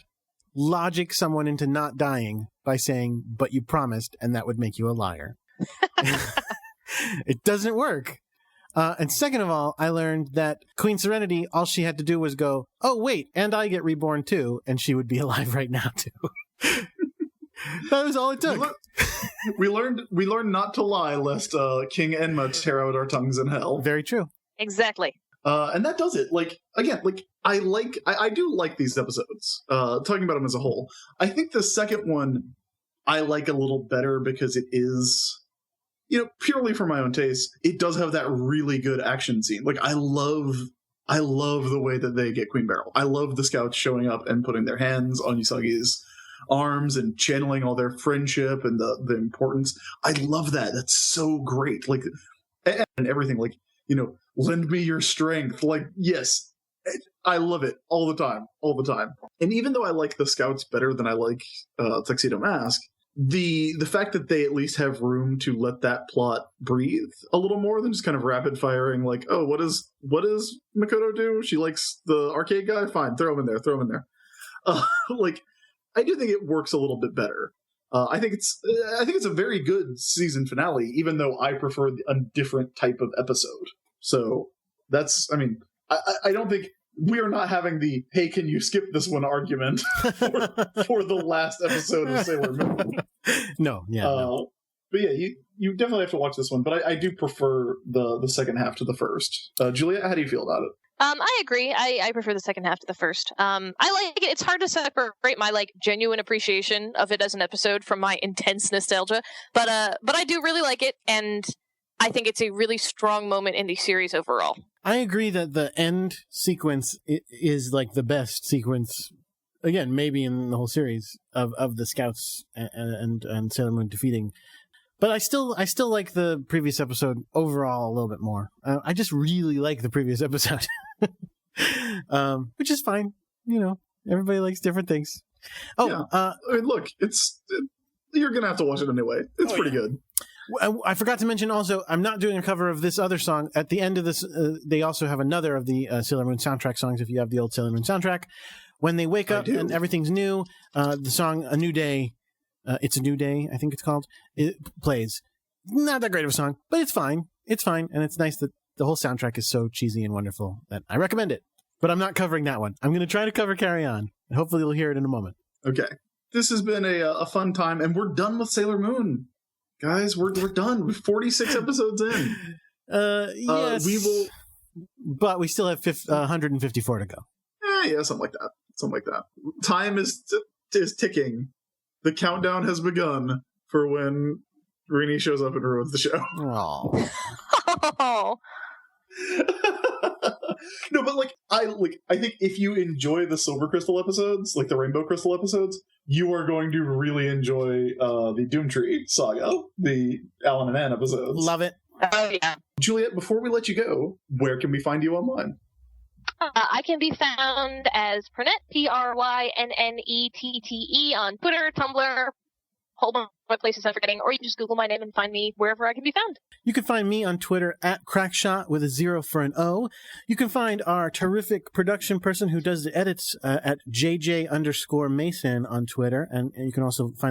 logic someone into not dying by saying, but you promised, and that would make you a liar. It doesn't work. And second of all, I learned that Queen Serenity, all she had to do was go, oh, wait, and I get reborn too, and she would be alive right now too. That was all it took. We learned not to lie lest King Enma tear out our tongues in hell. Very true. Exactly. And that does it. Like, again, like I do like these episodes. Talking about them as a whole, I think the second one I like a little better because it is, purely for my own taste, it does have that really good action scene. Like, I love the way that they get Queen Beryl. I love the scouts showing up and putting their hands on Usagi's arms and channeling all their friendship and the importance. I love that. That's so great. Like, and everything, like, lend me your strength. Like, yes, I love it all the time. And even though I like the scouts better than I like Tuxedo Mask, the fact that they at least have room to let that plot breathe a little more than just kind of rapid firing, like, oh, what does Makoto do? She likes the arcade guy? Fine, throw him in there. Like, I do think it works a little bit better. I think it's a very good season finale, even though I prefer a different type of episode. So that's, I don't think we are not having the, hey, can you skip this one argument for the last episode of Sailor Moon. No. But yeah, you definitely have to watch this one, but I do prefer the second half to the first. Juliet, how do you feel about it? I agree. I prefer the second half to the first. I like it. It's hard to separate my genuine appreciation of it as an episode from my intense nostalgia, but I do really like it, and I think it's a really strong moment in the series overall. I agree that the end sequence is like the best sequence, again, maybe in the whole series of the Scouts and Sailor Moon defeating. But I still like the previous episode overall a little bit more. I just really like the previous episode, which is fine. Everybody likes different things. Oh, yeah. Look, you're gonna have to watch it anyway. It's pretty good. I forgot to mention also, I'm not doing a cover of this other song. At the end of this, they also have another of the Sailor Moon soundtrack songs, if you have the old Sailor Moon soundtrack. When they wake up and everything's new, the song A New Day, It's a New Day, I think it's called, it plays. Not that great of a song, but it's fine. It's fine, and it's nice that the whole soundtrack is so cheesy and wonderful that I recommend it. But I'm not covering that one. I'm going to try to cover Carry On, and hopefully you'll hear it in a moment. Okay. This has been a fun time, and we're done with Sailor Moon. Guys, we're done. We're 46 episodes in. Yes. We will... But we still have 154 to go. Yeah, something like that. Time is ticking. The countdown has begun for when Rini shows up and ruins the show. Oh. No, but I think if you enjoy the Silver Crystal episodes, like the Rainbow Crystal episodes, you are going to really enjoy the Doomtree saga, the Alan and Anne episodes. Love it. Oh yeah. Juliet, before we let you go, where can we find you online? I can be found as Prynette, PRYNNETTE on Twitter, Tumblr, whole bunch of places I'm forgetting, or you can just Google my name and find me wherever I can be found. You can find me on Twitter at Crackshot with a 0 for an O. You can find our terrific production person who does the edits at JJ_Mason on Twitter, and you can also find